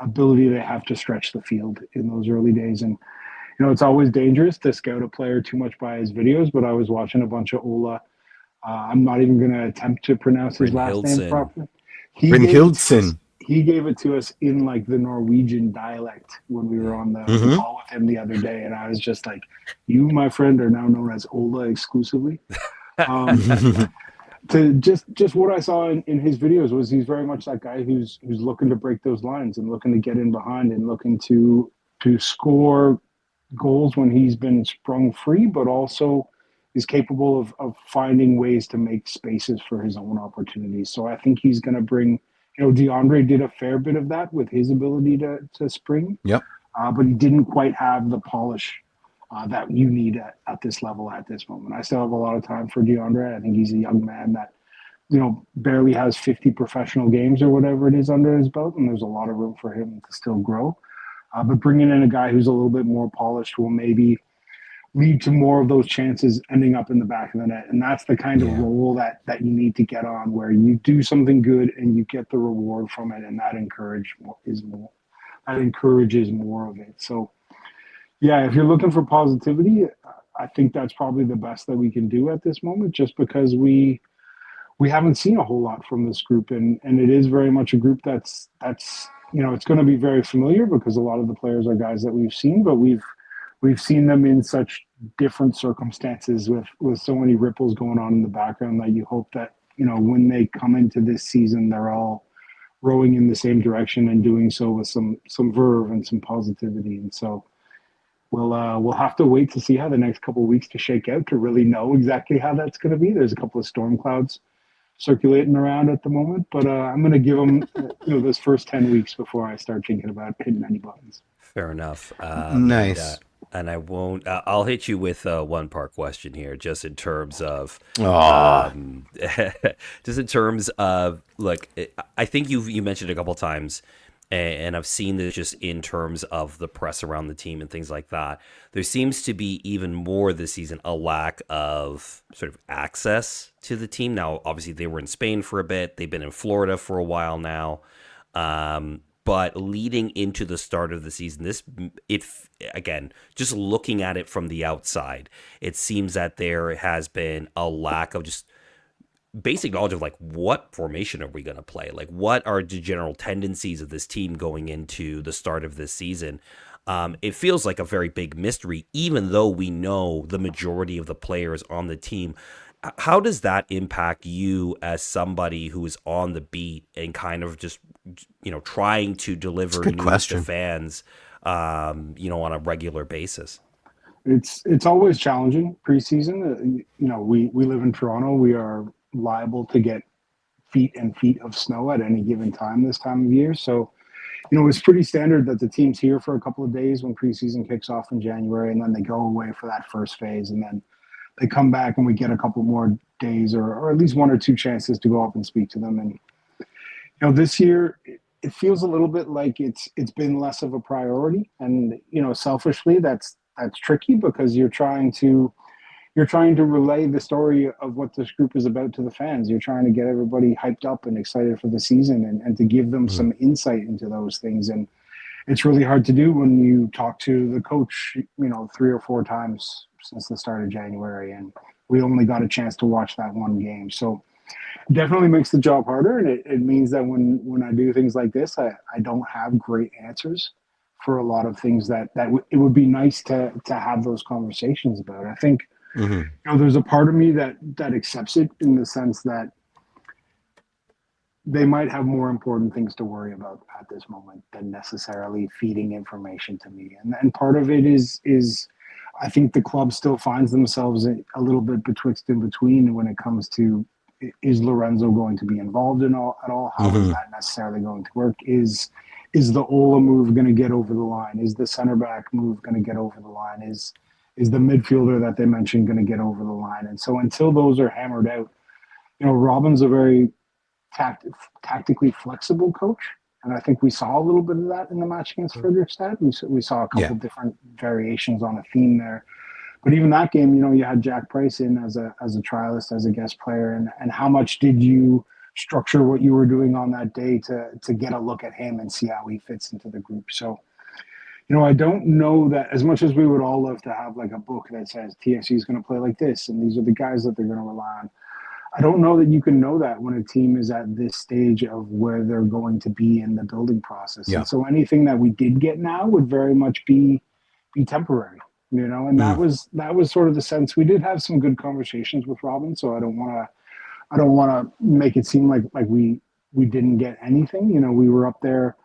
ability they have to stretch the field in those early days. And you know, it's always dangerous to scout a player too much by his videos, but I was watching a bunch of Ola. I'm not even going to attempt to pronounce his last name properly. He gave it to us in like the Norwegian dialect when we were on the call with him the other day, and I was just like, "You, my friend, are now known as Ola exclusively." To just what I saw in his videos was he's very much that guy who's looking to break those lines and looking to get in behind and looking to score goals when he's been sprung free, but also is capable of finding ways to make spaces for his own opportunities. So I think he's going to bring, you know, DeAndre did a fair bit of that with his ability to spring. Yep. But he didn't quite have the polish that you need at this level at this moment. I still have a lot of time for DeAndre. I think he's a young man that, you know, barely has 50 professional games or whatever it is under his belt, and there's a lot of room for him to still grow. But bringing in a guy who's a little bit more polished will maybe lead to more of those chances ending up in the back of the net. And that's the kind of role that you need to get on, where you do something good and you get the reward from it, and that encourages more of it. So, yeah, if you're looking for positivity, I think that's probably the best that we can do at this moment, just because we haven't seen a whole lot from this group, and it is very much a group that's you know, it's going to be very familiar because a lot of the players are guys that we've seen, but we've seen them in such different circumstances with so many ripples going on in the background that you hope that, you know, when they come into this season, they're all rowing in the same direction and doing so with some verve and some positivity. And so we'll have to wait to see how the next couple of weeks to shake out to really know exactly how that's going to be. There's a couple of storm clouds circulating around at the moment, but I'm going to give them, you know, this first 10 weeks before I start thinking about hitting any buttons. Fair enough. Nice. And I won't. I'll hit you with a one-part question here, just in terms of, look, I think you mentioned a couple times, and I've seen this just in terms of the press around the team and things like that. There seems to be even more this season a lack of sort of access to the team. Now, obviously, they were in Spain for a bit. They've been in Florida for a while now. But leading into the start of the season, again, just looking at it from the outside, it seems that there has been a lack of just basic knowledge of like, what formation are we going to play? Like, what are the general tendencies of this team going into the start of this season? It feels like a very big mystery, even though we know the majority of the players on the team. How does that impact you as somebody who is on the beat and kind of just, you know, trying to deliver news to fans, you know, on a regular basis? It's always challenging preseason. You know, we live in Toronto. We are liable to get feet and feet of snow at any given time this time of year. So, you know, it's pretty standard that the team's here for a couple of days when preseason kicks off in January, and then they go away for that first phase, and then they come back and we get a couple more days or at least one or two chances to go up and speak to them. And, you know, this year it feels a little bit like it's been less of a priority. And, you know, selfishly, that's tricky because you're trying to relay the story of what this group is about to the fans. You're trying to get everybody hyped up and excited for the season and to give them some insight into those things. And it's really hard to do when you talk to the coach, you know, 3 or 4 times since the start of January, and we only got a chance to watch that one game. So it definitely makes the job harder, and it means that when I do things like this, I don't have great answers for a lot of things that it would be nice to have those conversations about. I think, you know, there's a part of me that accepts it in the sense that they might have more important things to worry about at this moment than necessarily feeding information to me. And part of it is I think the club still finds themselves a little bit betwixt and between when it comes to, is Lorenzo going to be involved at all? How is that necessarily going to work? Is the Ola move going to get over the line? Is the center back move going to get over the line? Is the midfielder that they mentioned going to get over the line? And so until those are hammered out, Robin's a very tactically flexible coach. And I think we saw a little bit of that in the match against Fredrikstad. We saw a couple different variations on a theme there. But even that game, you had Jack Price in as a trialist, as a guest player. And how much did you structure what you were doing on that day to get a look at him and see how he fits into the group? So, I don't know that, as much as we would all love to have like a book that says TFC is going to play like this and these are the guys that they're going to rely on, I don't know that you can know that when a team is at this stage of where they're going to be in the building process. Yeah. And so anything that we did get now would very much be temporary, and that was sort of the sense. We did have some good conversations with Robin, so I don't want to make it seem like we didn't get anything. We were up there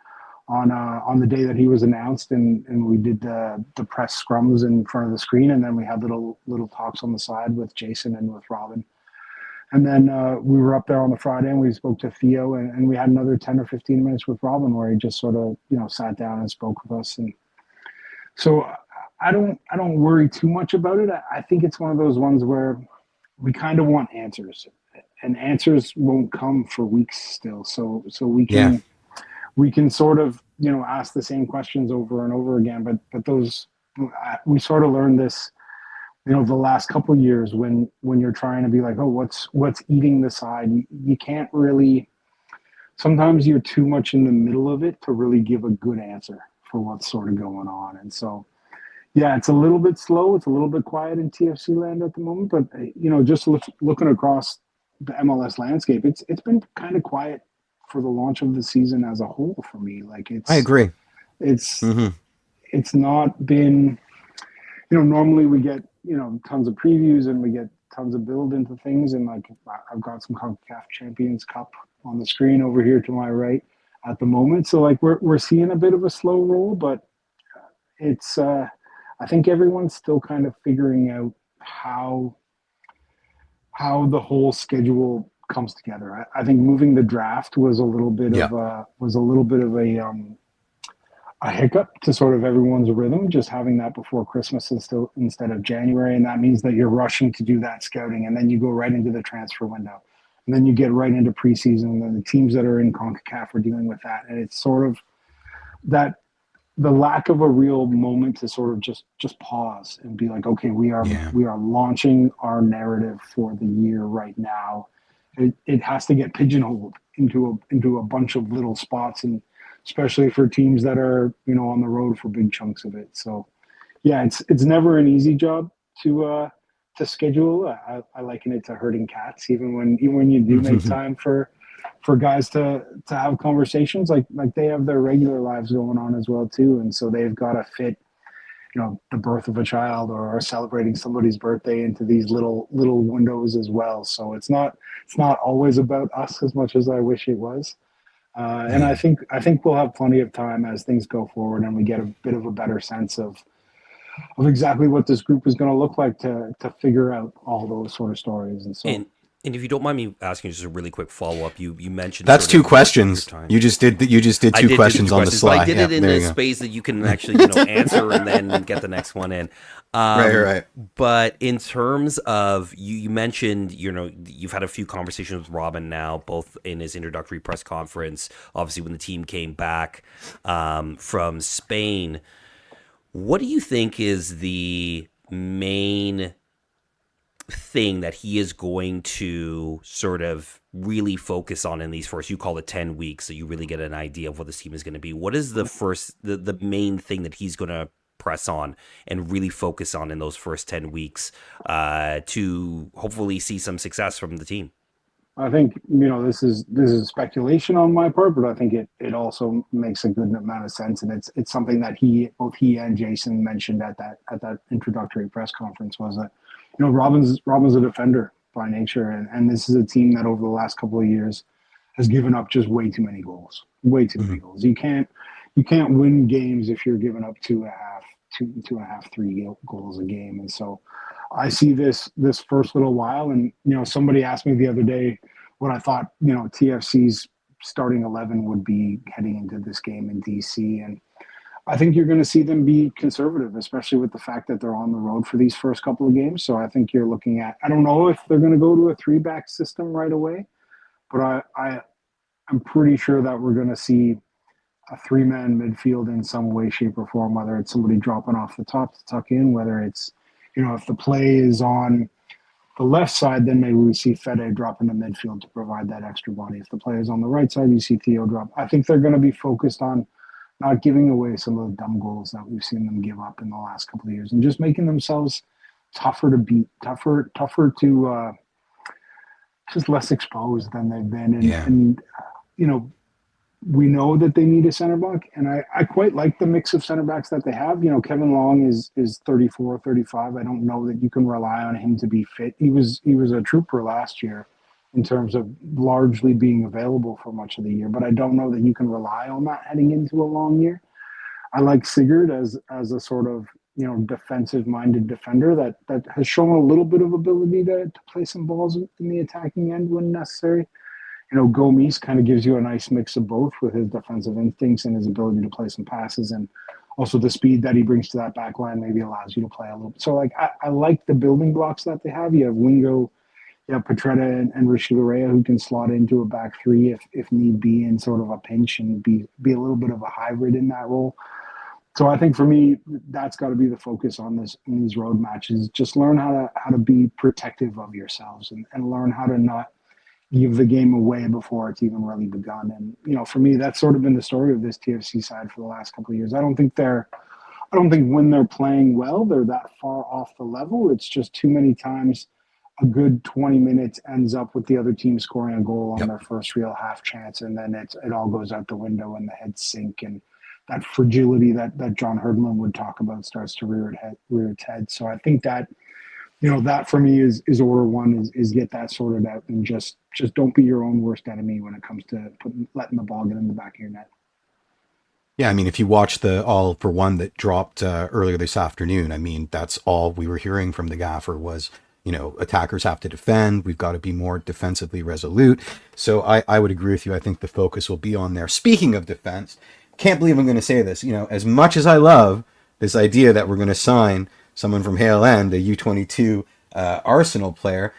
on the day that he was announced, and we did the press scrums in front of the screen, and then we had little talks on the side with Jason and with Robin. And then we were up there on the Friday and we spoke to Theo, and we had another 10 or 15 minutes with Robin where he just sort of, sat down and spoke with us. And so I don't worry too much about it. I think it's one of those ones where we kind of want answers, and answers won't come for weeks still. So we can sort of, ask the same questions over and over again, but those, we sort of learned this, the last couple of years when you're trying to be like, oh, what's eating the side? You can't really, sometimes you're too much in the middle of it to really give a good answer for what's sort of going on. And so, yeah, it's a little bit slow. It's a little bit quiet in TFC land at the moment, but just looking across the MLS landscape, it's been kind of quiet for the launch of the season as a whole for me. I agree. It's not been, normally we get, tons of previews and we get tons of build into things. And I've got some CONCACAF Champions Cup on the screen over here to my right at the moment. So we're seeing a bit of a slow roll, but it's, I think everyone's still kind of figuring out how the whole schedule comes together. I think moving the draft was a little bit of a hiccup to sort of everyone's rhythm, just having that before Christmas instead of January. And that means that you're rushing to do that scouting, and then you go right into the transfer window, and then you get right into preseason, and then the teams that are in CONCACAF are dealing with that. And it's sort of that, the lack of a real moment to sort of just pause and be like, okay, we are launching our narrative for the year right now. It has to get pigeonholed into a bunch of little spots, and especially for teams that are, on the road for big chunks of it. So, yeah, it's never an easy job to schedule. I liken it to herding cats. Even when you do make time for guys to have conversations, like they have their regular lives going on as well too, and so they've got to fit, the birth of a child or celebrating somebody's birthday into these little windows as well. So it's not always about us as much as I wish it was. And I think we'll have plenty of time as things go forward and we get a bit of a better sense of exactly what this group is going to look like to figure out all those sort of stories. And so, and if you don't mind me asking just a really quick follow up, you mentioned that's two questions. You just did two questions on the slide. But I did it in a space that you can actually answer and then get the next one in. Right. But in terms of you mentioned, you've had a few conversations with Robin now, both in his introductory press conference, obviously when the team came back from Spain. What do you think is the main thing that he is going to sort of really focus on in these first, you call it 10 weeks, so you really get an idea of what this team is going to be? What is the main thing that he's going to press on and really focus on in those first 10 weeks to hopefully see some success from the team? I think, this is speculation on my part, but I think it also makes a good amount of sense. And it's something that both he and Jason mentioned at that introductory press conference, was that, Robin's a defender by nature. And this is a team that over the last couple of years has given up just way too many goals. You can't win games if you're giving up 2.5, two and a half, 3 goals a game. And so I see this first little while. And, somebody asked me the other day what I thought, TFC's starting 11 would be heading into this game in DC. And I think you're going to see them be conservative, especially with the fact that they're on the road for these first couple of games. So I think you're looking at, I don't know if they're going to go to a 3-back system right away, but I'm pretty sure that we're going to see a 3-man midfield in some way, shape, or form, whether it's somebody dropping off the top to tuck in, whether it's, if the play is on the left side, then maybe we see Fede drop into midfield to provide that extra body. If the play is on the right side, you see Theo drop. I think they're going to be focused on not giving away some of the dumb goals that we've seen them give up in the last couple of years, and just making themselves tougher to beat, tougher to just less exposed than they've been. And we know that they need a center back, and I quite like the mix of center backs that they have. Kevin Long is 34, 35. I don't know that you can rely on him to be fit. He was a trooper last year in terms of largely being available for much of the year, but I don't know that you can rely on that heading into a long year. I like Sigurd as a sort of, defensive-minded defender that has shown a little bit of ability to play some balls in the attacking end when necessary. Gomes kind of gives you a nice mix of both with his defensive instincts and his ability to play some passes, and also the speed that he brings to that back line maybe allows you to play a little bit. So, I like the building blocks that they have. You have Wingo, you have Petretta and Rishi Larea who can slot into a back three if need be in sort of a pinch and be a little bit of a hybrid in that role. So I think for me, that's got to be the focus on this in these road matches. Just learn how to be protective of yourselves and learn how to not give the game away before it's even really begun. And, for me, that's sort of been the story of this TFC side for the last couple of years. I don't think when they're playing well, they're that far off the level. It's just too many times a good 20 minutes ends up with the other team scoring a goal on their first real half chance. And then it all goes out the window and the heads sink. And that fragility that John Herdman would talk about starts to rear its head. So I think that, that for me is order one is get that sorted out and just don't be your own worst enemy when it comes to letting the ball get in the back of your net. Yeah, I mean, if you watch the all for one that dropped earlier this afternoon, I mean, that's all we were hearing from the gaffer was, attackers have to defend. We've got to be more defensively resolute. So I would agree with you. I think the focus will be on there. Speaking of defense, can't believe I'm going to say this. As much as I love this idea that we're going to sign someone from Hale End, a U22 Arsenal player,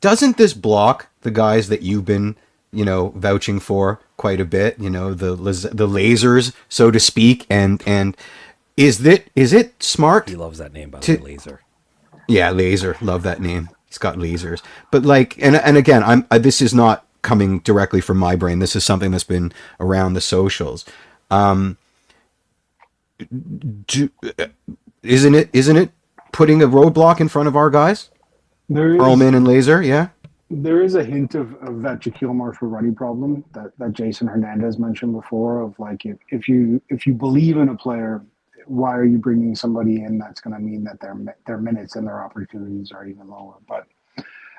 doesn't this block the guys that you've been, vouching for quite a bit? The lasers, so to speak, and is it smart? He loves that name, by the way, Laser. Yeah, Laser, love that name. He's got lasers, but and again, this is not coming directly from my brain. This is something that's been around the socials. Isn't it putting a roadblock in front of our guys? Perlman and Laser, yeah. There is a hint of that Shaquille Marshall-Ruddy problem that Jason Hernandez mentioned before of if you believe in a player, why are you bringing somebody in that's going to mean that their minutes and their opportunities are even lower? But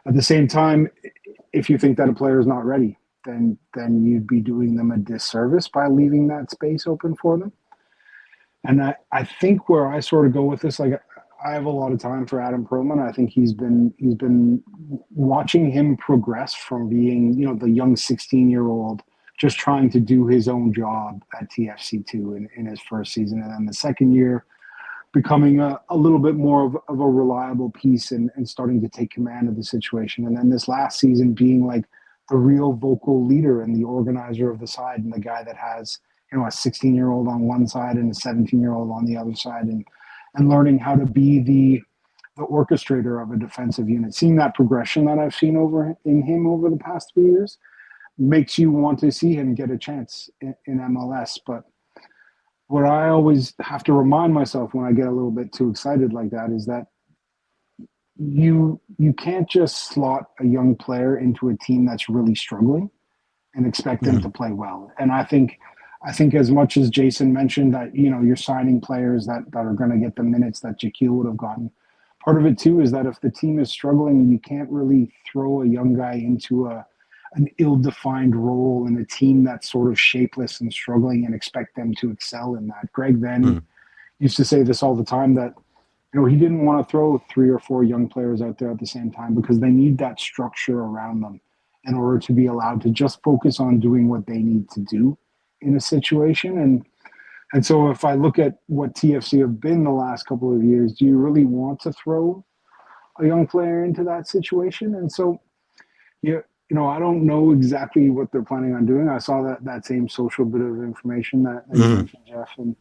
at the same time, if you think that a player is not ready, then you'd be doing them a disservice by leaving that space open for them. And I think where I sort of go with this, I have a lot of time for Adam Perlman. I think he's been watching him progress from being, the young 16-year-old just trying to do his own job at TFC2 in his first season. And then the second year becoming a little bit more of a reliable piece and starting to take command of the situation. And then this last season being the real vocal leader and the organizer of the side and the guy that has, a 16-year-old on one side and a 17-year-old on the other side and learning how to be the orchestrator of a defensive unit. Seeing that progression that I've seen in him over the past 3 years makes you want to see him get a chance in MLS. But what I always have to remind myself when I get a little bit too excited like that is that you can't just slot a young player into a team that's really struggling and expect them to play well. And I think as much as Jason mentioned that, you're signing players that are going to get the minutes that Shaquille would have gotten, part of it too is that if the team is struggling, you can't really throw a young guy into an ill-defined role in a team that's sort of shapeless and struggling and expect them to excel in that. Greg Venny used to say this all the time, that he didn't want to throw 3 or 4 young players out there at the same time because they need that structure around them in order to be allowed to just focus on doing what they need to do in a situation. And so if I look at what TFC have been the last couple of years, do you really want to throw a young player into that situation? And so, I don't know exactly what they're planning on doing. I saw that same social bit of information that you mentioned, Jeff. And,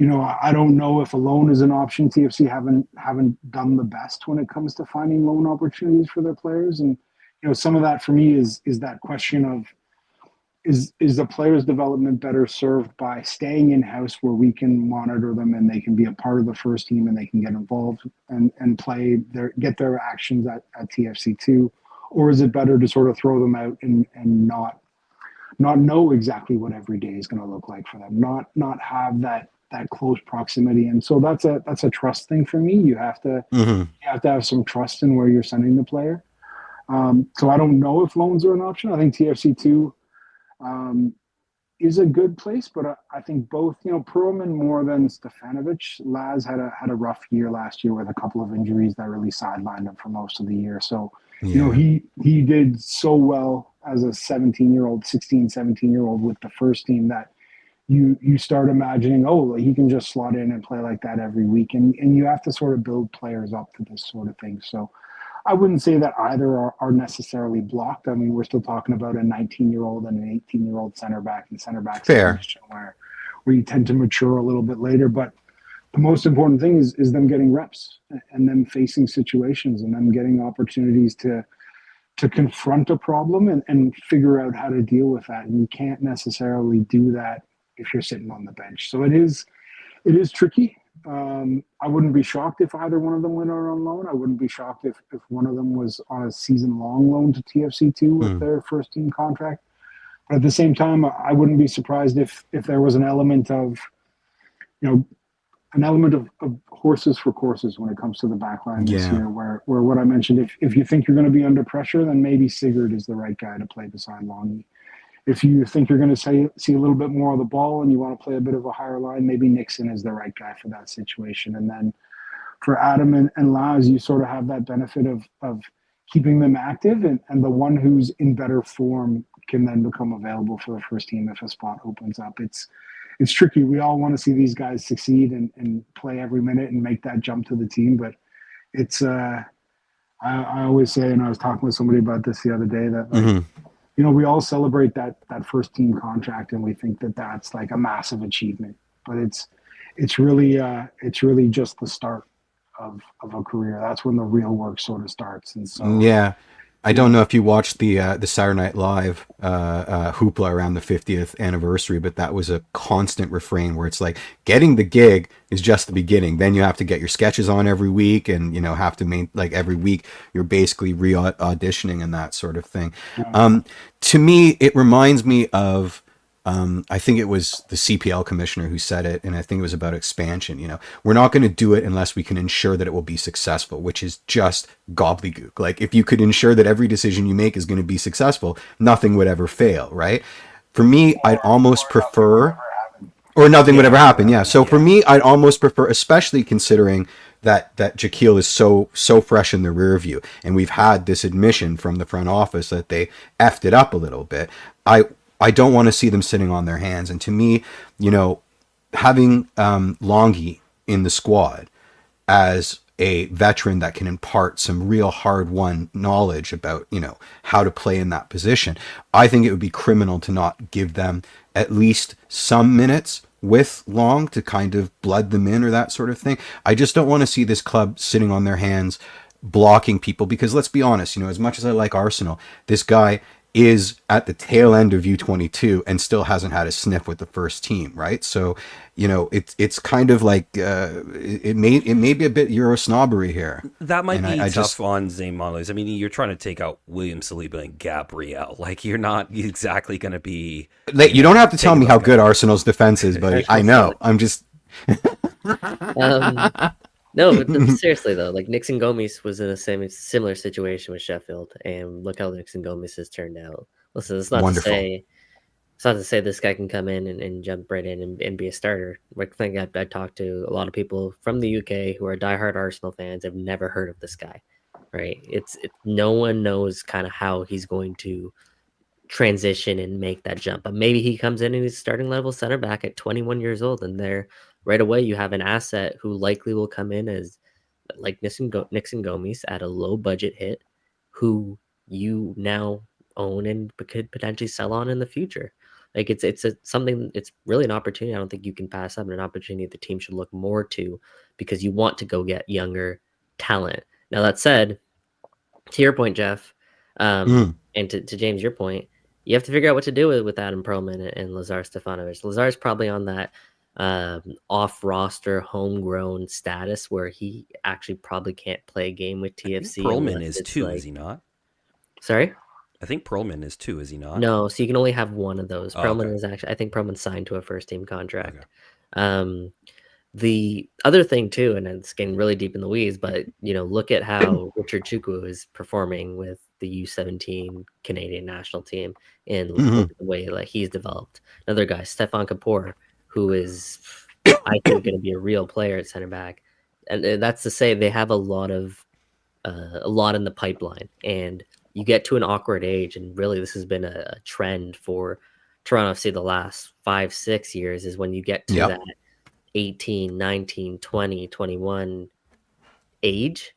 I don't know if a loan is an option. TFC haven't done the best when it comes to finding loan opportunities for their players. And, some of that for me is that question of, is the player's development better served by staying in-house where we can monitor them and they can be a part of the first team and they can get involved and get their actions at TFC2? Or is it better to sort of throw them out and not know exactly what every day is going to look like for them, not have that close proximity? And so that's a trust thing for me. You have to have some trust in where you're sending the player. So I don't know if loans are an option. I think TFC2 is a good place, but I think both, Perlman more than Stefanovic. Laz had a rough year last year with a couple of injuries that really sidelined him for most of the year. So, he did so well as a 17-year-old with the first team that you start imagining, he can just slot in and play like that every week. And you have to sort of build players up to this sort of thing. So I wouldn't say that either are necessarily blocked. I mean, we're still talking about a 19-year-old and an 18-year-old center back and center back situation where you tend to mature a little bit later. But the most important thing is them getting reps and them facing situations and them getting opportunities to confront a problem and figure out how to deal with that. And you can't necessarily do that if you're sitting on the bench. So it is tricky. I wouldn't be shocked if either one of them went on loan. I wouldn't be shocked if one of them was on a season-long loan to TFC2 with their first-team contract. But at the same time, I wouldn't be surprised if there was an element of horses for courses when it comes to the back line this year, where what I mentioned, if you think you're going to be under pressure, then maybe Sigurd is the right guy to play beside Longy. If you think you're going to see a little bit more of the ball and you want to play a bit of a higher line, maybe Nixon is the right guy for that situation. And then for Adam and Laz, you sort of have that benefit of keeping them active, and the one who's in better form can then become available for the first team if a spot opens up. It's tricky. We all want to see these guys succeed and play every minute and make that jump to the team. But it's, I always say, and I was talking with somebody about this the other day, that we all celebrate that first team contract and we think that that's like a massive achievement, but it's really just the start of a career. That's when the real work sort of starts. And so I don't know if you watched the Saturday Night Live hoopla around the 50th anniversary, but that was a constant refrain where it's like getting the gig is just the beginning. Then you have to get your sketches on every week, and have to every week you're basically auditioning and that sort of thing. To me, it reminds me of I think it was the CPL commissioner who said it, and I think it was about expansion. We're not going to do it unless we can ensure that it will be successful, which is just gobbledygook. Like, if you could ensure that every decision you make is going to be successful, nothing would ever fail, right? For me, I'd almost prefer, or nothing would ever happen. Yeah. So for me, I'd almost prefer, especially considering that Jaquil is so fresh in the rear view, and we've had this admission from the front office that they effed it up a little bit. I don't want to see them sitting on their hands. And to me, having Longy in the squad as a veteran that can impart some real hard-won knowledge about, how to play in that position, I think it would be criminal to not give them at least some minutes with Long to kind of blood them in or that sort of thing. I just don't want to see this club sitting on their hands blocking people, because let's be honest, as much as I like Arsenal, this guy is at the tail end of U22 and still hasn't had a sniff with the first team, right? So, it's kind of like it may be a bit Euro snobbery here. That might be tough on Zane Monlez. I mean, you're trying to take out William Saliba and Gabriel. Like, you're not exactly going to be. You don't have to tell me how good Arsenal's defense is, buddy. I know. I'm just. No, but seriously though, like Nixon Gomes was in a similar situation with Sheffield, and look how Nixon Gomes has turned out. Listen, it's not to say It's not to say this guy can come in and jump right in and be a starter. I think I talked to a lot of people from the UK who are diehard Arsenal fans. Have never heard of this guy, right? It's no one knows kind of how he's going to transition and make that jump. But maybe he comes in and he's starting level center back at 21 years old, and there right away you have an asset who likely will come in as like Nixon Gomes at a low budget hit, who you now own and could potentially sell on in the future. Like something. It's really an opportunity. I don't think you can pass up, and an opportunity the team should look more to, because you want to go get younger talent. Now that said, to your point, Jeff, and to James, your point, you have to figure out what to do with Adam Perlman and Lazar Stefanovic. Lazar's probably on that off-roster, homegrown status where he actually probably can't play a game with TFC. Perlman is too, is he not? Sorry? I think Perlman is too, is he not? No, so you can only have one of those. Perlman okay. is actually, I think Perlman's signed to a first-team contract. Okay. The other thing too, and it's getting really deep in the weeds, but look at how Richard Chukwu is performing with the U17 Canadian national team, and look at the way like he's developed. Another guy, Stefan Kapoor, who is, I think, going to be a real player at center back, and that's to say they have a lot in the pipeline. And you get to an awkward age, and really this has been a trend for Toronto FC the last 5-6 years, is when you get to that 18, 19, 20, 21 age,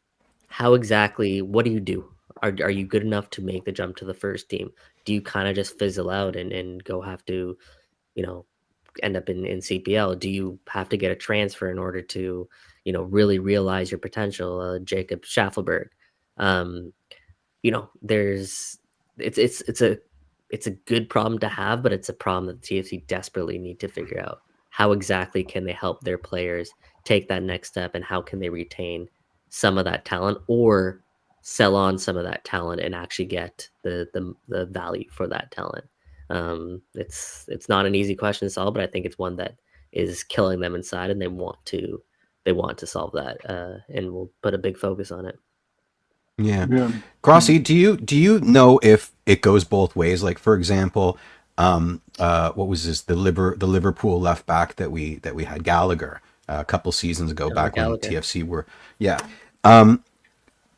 what do you do? Are you good enough to make the jump to the first team? Do you kind of just fizzle out and go have to, end up in CPL? Do you have to get a transfer in order to, really realize your potential? Jacob Schaffelberg, it's a good problem to have, but it's a problem that the TFC desperately need to figure out. How exactly can they help their players take that next step, and how can they retain some of that talent or sell on some of that talent and actually get the value for that talent? It's not an easy question to solve, but I think it's one that is killing them inside, and they want to solve that, and we'll put a big focus on it. Yeah. Grossi, do you know if it goes both ways? Like, for example, what was this? The Liverpool left back that we had, Gallagher, a couple seasons ago, back when TFC were,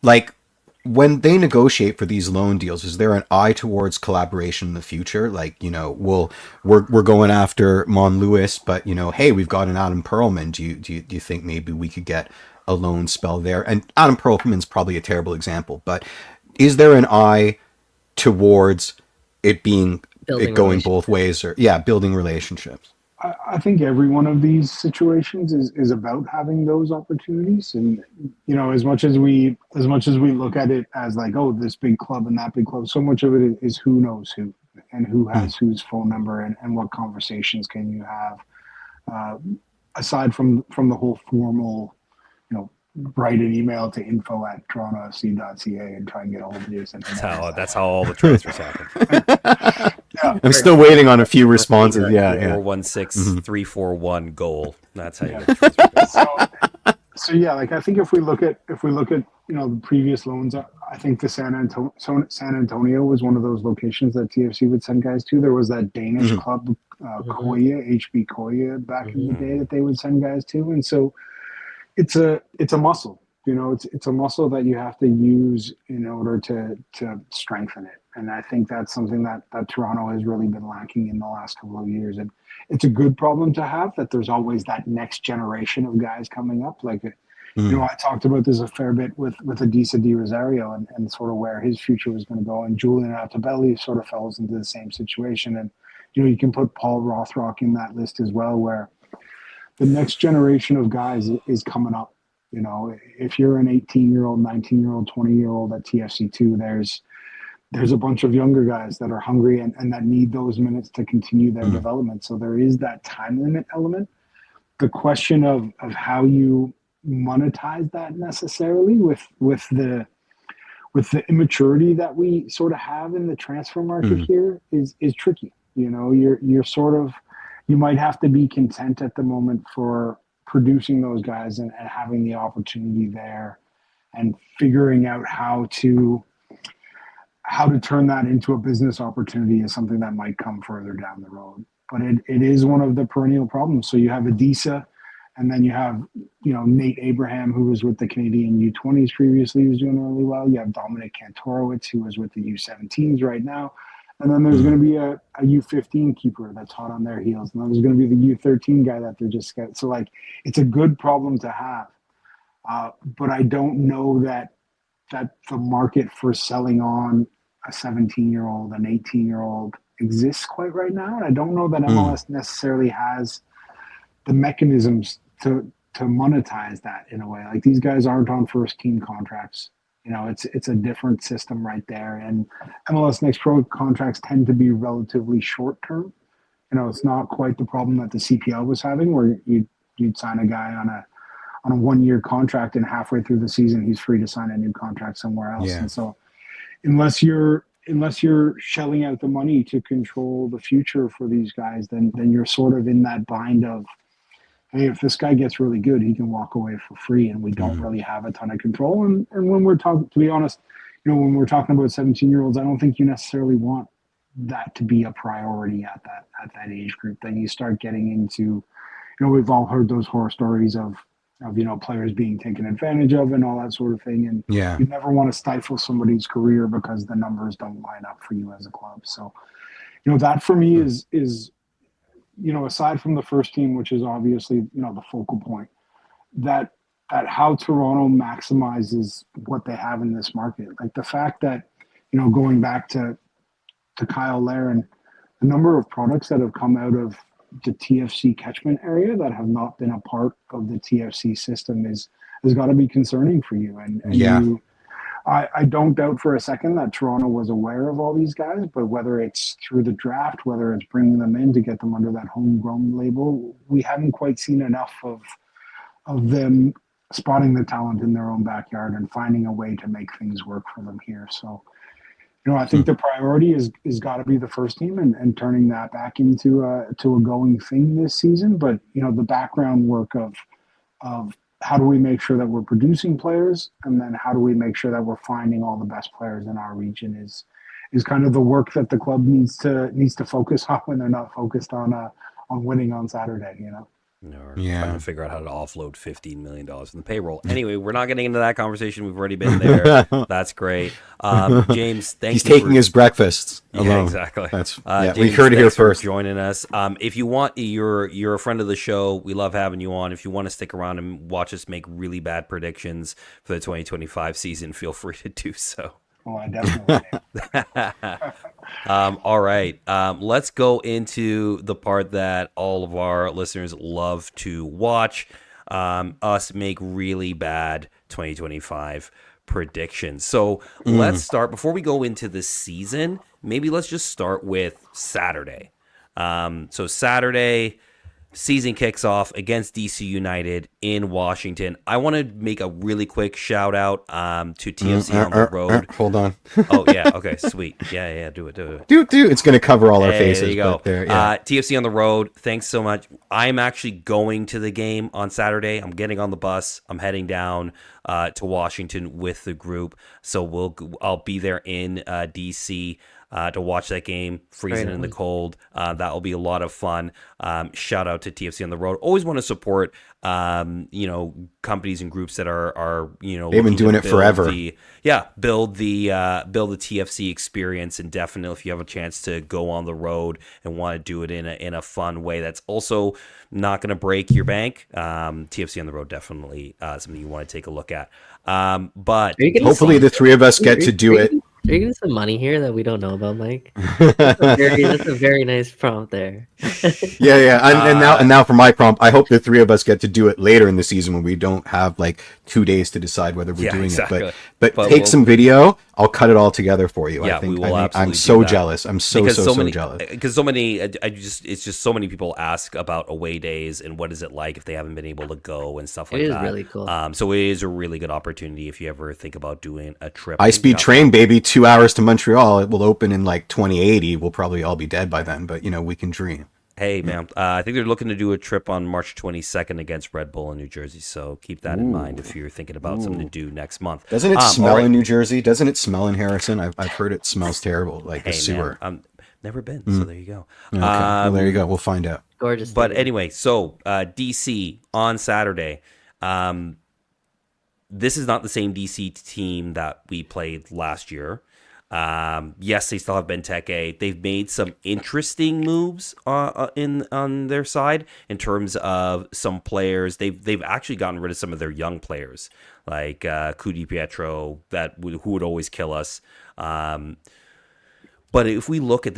like, when they negotiate for these loan deals, is there an eye towards collaboration in the future? Like, we're going after Mon Lewis, but hey, we've got an Adam Perlman. Do you think maybe we could get a loan spell there? And Adam Perlman's probably a terrible example, but is there an eye towards it going both ways, or building relationships? I think every one of these situations is about having those opportunities. And as much as we look at it as like, oh, this big club and that big club, so much of it is who knows who, and who has whose phone number, and what conversations can you have, aside from the whole formal, write an email to info@torontofc.ca and try and get a hold of you. That's how all the transfers happen. I'm still waiting on a few responses. 416-341 goal. That's how you get the so like, I think if we look at the previous loans, I think the San Antonio was one of those locations that TFC would send guys to. There was that Danish club, Koya, HB Koya, back in the day, that they would send guys to. And so it's a muscle, it's a muscle that you have to use in order to strengthen it. And I think that's something that Toronto has really been lacking in the last couple of years. And it's a good problem to have, that there's always that next generation of guys coming up. Like, I talked about this a fair bit with Adisa Di Rosario and sort of where his future was going to go. And Julian Altobelli sort of falls into the same situation. And, you can put Paul Rothrock in that list as well, where the next generation of guys is coming up. If you're an 18-year-old, 19-year-old, 20-year-old at TFC2, there's a bunch of younger guys that are hungry and that need those minutes to continue their development. So there is that time limit element. The question of how you monetize that necessarily with the immaturity that we sort of have in the transfer market here is tricky. You're sort of, you might have to be content at the moment for producing those guys and having the opportunity there, and figuring out how to how to turn that into a business opportunity is something that might come further down the road. But it is one of the perennial problems. So you have Adisa, and then you have, Nate Abraham, who was with the Canadian U20s previously, who's doing really well. You have Dominic Kantorowicz, who was with the U17s right now. And then there's going to be a U15 keeper that's hot on their heels. And then there's going to be the U13 guy that they're just – so, like, it's a good problem to have. But I don't know that the market for selling on a 17-year-old, an 18-year-old exists quite right now. And I don't know that MLS necessarily has the mechanisms to monetize that in a way. Like, these guys aren't on first team contracts. It's a different system right there. And MLS Next Pro contracts tend to be relatively short term. It's not quite the problem that the CPL was having, where you'd sign a guy on a 1-year contract, and halfway through the season he's free to sign a new contract somewhere else. Yeah. And so unless you're shelling out the money to control the future for these guys, then you're sort of in that bind of, hey, if this guy gets really good, he can walk away for free, and we don't really have a ton of control. And when we're talking, to be honest, when we're talking about 17-year-olds, I don't think you necessarily want that to be a priority at that age group. Then you start getting into, we've all heard those horror stories of players being taken advantage of and all that sort of thing. And you never want to stifle somebody's career because the numbers don't line up for you as a club. So, that for me is aside from the first team, which is obviously, the focal point, that how Toronto maximizes what they have in this market. Like the fact that, going back to Kyle Laren, the number of products that have come out of the TFC catchment area that have not been a part of the TFC system has got to be concerning for you. And I don't doubt for a second that Toronto was aware of all these guys, but whether it's through the draft, whether it's bringing them in to get them under that homegrown label, we haven't quite seen enough of them spotting the talent in their own backyard and finding a way to make things work for them here. So, I think the priority is got to be the first team and turning that back into a going thing this season. But, the background work of how do we make sure that we're producing players, and then how do we make sure that we're finding all the best players in our region is kind of the work that the club needs to focus on when they're not focused on winning on Saturday, Or trying to figure out how to offload $15 million from the payroll. Anyway, we're not getting into that conversation. We've already been there. That's great. James, thank you. He's taking his breakfast alone. Yeah, exactly. That's James, we heard it here first. Joining us. If you want, you're a friend of the show. We love having you on. If you want to stick around and watch us make really bad predictions for the 2025 season, feel free to do so. Oh, I definitely am. All right. Let's go into the part that all of our listeners love to watch. Us make really bad 2025 predictions. So let's start, before we go into the season, maybe let's just start with Saturday. So Saturday, season kicks off against DC United in Washington. I want to make a really quick shout out to TFC on the road. Hold on. Oh yeah, okay, sweet. Yeah, do it. Dude, it's going to cover all our faces. There you go. But TFC on the road. Thanks so much. I'm actually going to the game on Saturday. I'm getting on the bus. I'm heading down to Washington with the group. So I'll be there in DC. To watch that game, freezing in the cold. That will be a lot of fun. Shout out to TFC on the road. Always want to support, companies and groups that are they've been doing it forever. Build the TFC experience, and definitely if you have a chance to go on the road and want to do it in a fun way, that's also not going to break your bank. TFC on the road, definitely something you want to take a look at. But hopefully the three of us get to do it. Are you getting some money here that we don't know about, Mike? That's a very nice prompt there. Yeah. And now for my prompt, I hope the three of us get to do it later in the season when we don't have like 2 days to decide whether we're doing it. But take some video. I'll cut it all together for you. Yeah, we will absolutely. I'm so jealous. I'm so jealous. Because so many, it's just so many people ask about away days and what is it like if they haven't been able to go and stuff like that. It is really cool. So it is a really good opportunity if you ever think about doing a trip. High-speed train, baby. 2 hours to Montreal. It will open in like 2080. We'll probably all be dead by then, but we can dream. Hey, man, I think they're looking to do a trip on March 22nd against Red Bull in New Jersey. So keep that in mind if you're thinking about something to do next month. Doesn't it All smell right. in New Jersey? Doesn't it smell in Harrison? I've heard it smells terrible, like the Hey, man, sewer. never been, so there you go. Okay, well there you go. We'll find out. Gorgeous. But stadium. anyway, so DC on Saturday. This is not the same DC team that we played last year. Yes, they still have Benteke. They've made some interesting moves on their side in terms of some players. They've actually gotten rid of some of their young players, like Cudi Pietro, who would always kill us. But if we look at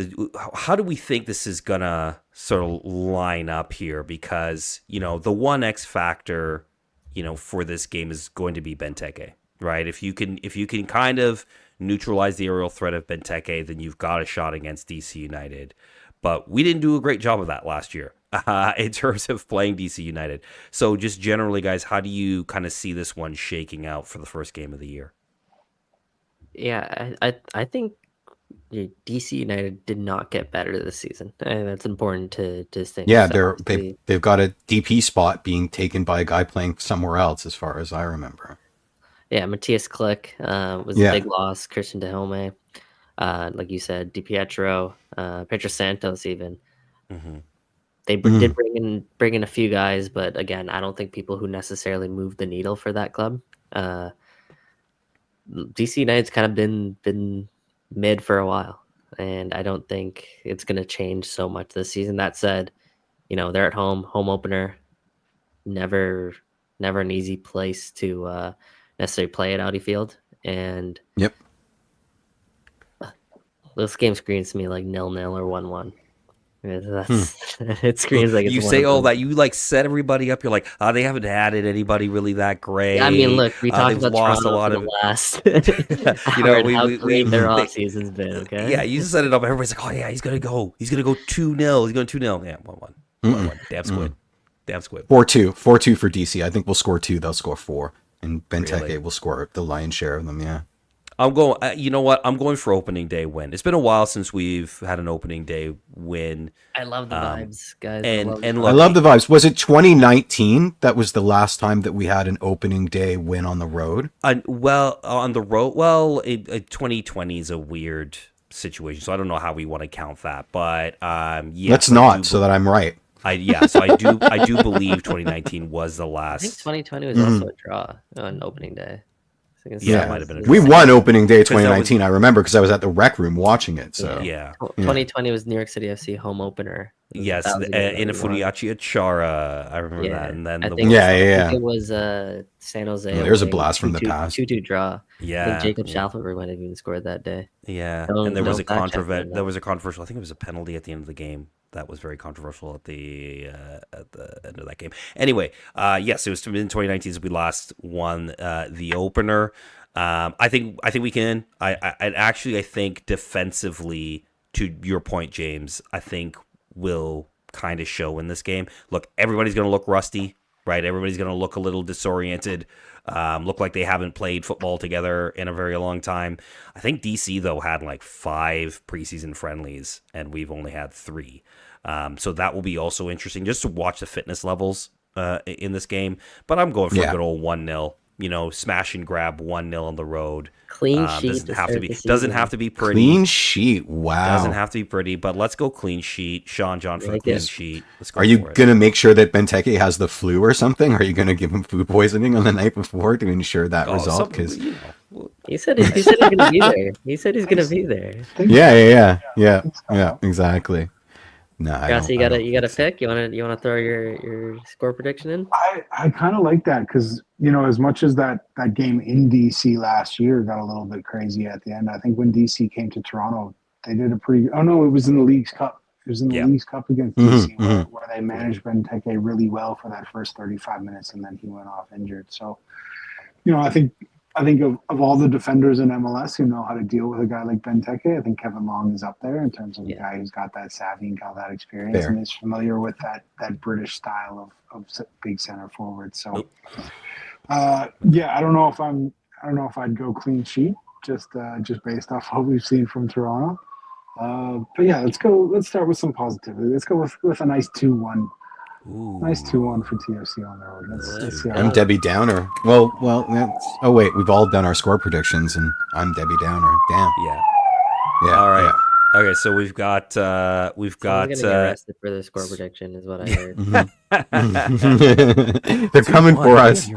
how do we think this is gonna sort of line up here? Because the one X factor, for this game is going to be Benteke, right? If you can kind of neutralize the aerial threat of Benteke, then you've got a shot against DC United. But we didn't do a great job of that last year in terms of playing DC United. So just generally, guys, how do you kind of see this one shaking out for the first game of the year? Yeah, I think DC United did not get better this season, and that's important to distinguish. Yeah, they've got a DP spot being taken by a guy playing somewhere else, as far as I remember. Yeah, Matthias Klick was a big loss. Christian Dahome, like you said, DiPietro, Pedro Santos even. Mm-hmm. They did bring in a few guys, but again, I don't think people who necessarily moved the needle for that club. DC United's kind of been mid for a while, and I don't think it's going to change so much this season. That said, they're at home opener, never an easy place to necessarily play at Audi Field, and Yep, this game screams to me like 0-0 or 1-1. It screams like it's you say all that. You set everybody up. You're like, they haven't added anybody really that great. I mean, look, we talked about lost Toronto a lot for of the last. how great their off season's been. Okay. Yeah, you set it up. Everybody's like, oh yeah, he's gonna go 2-0. He's going 2-0. Yeah, 1-1. 1-1. Damn squid. Damn squid. 4-2 for DC. I think we'll score 2. They'll score 4, and Benteke Really? will score the lion's share of them. Yeah. I'm going. You know what? I'm going for opening day win. It's been a while since we've had an opening day win. I love the vibes, guys. And I love the vibes. Was it 2019 that was the last time that we had an opening day win on the road? On the road. 2020 is a weird situation, so I don't know how we want to count that. But yeah, let's not, so that I'm right. So I do believe 2019 was the last. I think 2020 was also a draw on opening day. Yeah, it might have been. We won opening day 2019. I remember because I was at the rec room watching it. So yeah, 2020 was New York City FC home opener. Yes, in Funiachi Achara, I remember that. And then I think it was San Jose. There's a blast from the past. 2-2 draw. Yeah, I think Jacob Schaffelberg might have even scored that day. Yeah, and there was a controversial. I think it was a penalty at the end of the game. That was very controversial at the end of that game. Anyway, yes, it was in 2019 that we last won the opener. I think we can. I think defensively, to your point, James, I think will kind of show in this game. Look, everybody's going to look rusty, right? Everybody's going to look a little disoriented. Look like they haven't played football together in a very long time. I think DC, though, had 5 preseason friendlies, and we've only had 3. So that will be also interesting just to watch the fitness levels in this game. But I'm going for a good old 1-0. Smash and grab 1-0 on the road. Clean sheet. Doesn't have to be pretty. Clean sheet. Wow. Doesn't have to be pretty, but let's go clean sheet. Sean John for the clean sheet. Let's go. Are you gonna make sure that Benteke has the flu or something? Are you gonna give him food poisoning on the night before to ensure that result? Because he said he's gonna be there. He said he's gonna be there. Yeah. Exactly. No, Grossi, you got a pick. You wanna throw your score prediction in? I kind of like that because as much as that game in DC last year got a little bit crazy at the end, I think when DC came to Toronto, they did a pretty. Oh no, it was in the League's Cup. It was in the League's Cup against DC where they managed Benteke really well for that first 35 minutes, and then he went off injured. So, I think of all the defenders in MLS who know how to deal with a guy like Benteke, I think Kevin Long is up there in terms of a guy who's got that savvy and got that experience and is familiar with that British style of big center forward. So, I don't know if I'd go clean sheet just based off what we've seen from Toronto. But yeah, let's go. Let's start with some positivity. Let's go with a nice 2-1. Ooh. Nice 2-1 for TFC on the road. Let's see how I'm Debbie Downer. Well, that's. Oh wait, we've all done our score predictions, and I'm Debbie Downer. Damn. Yeah. Yeah. All right. Yeah. Okay, so we've got Someone's gonna get arrested for the score prediction, is what I heard. They're coming for us.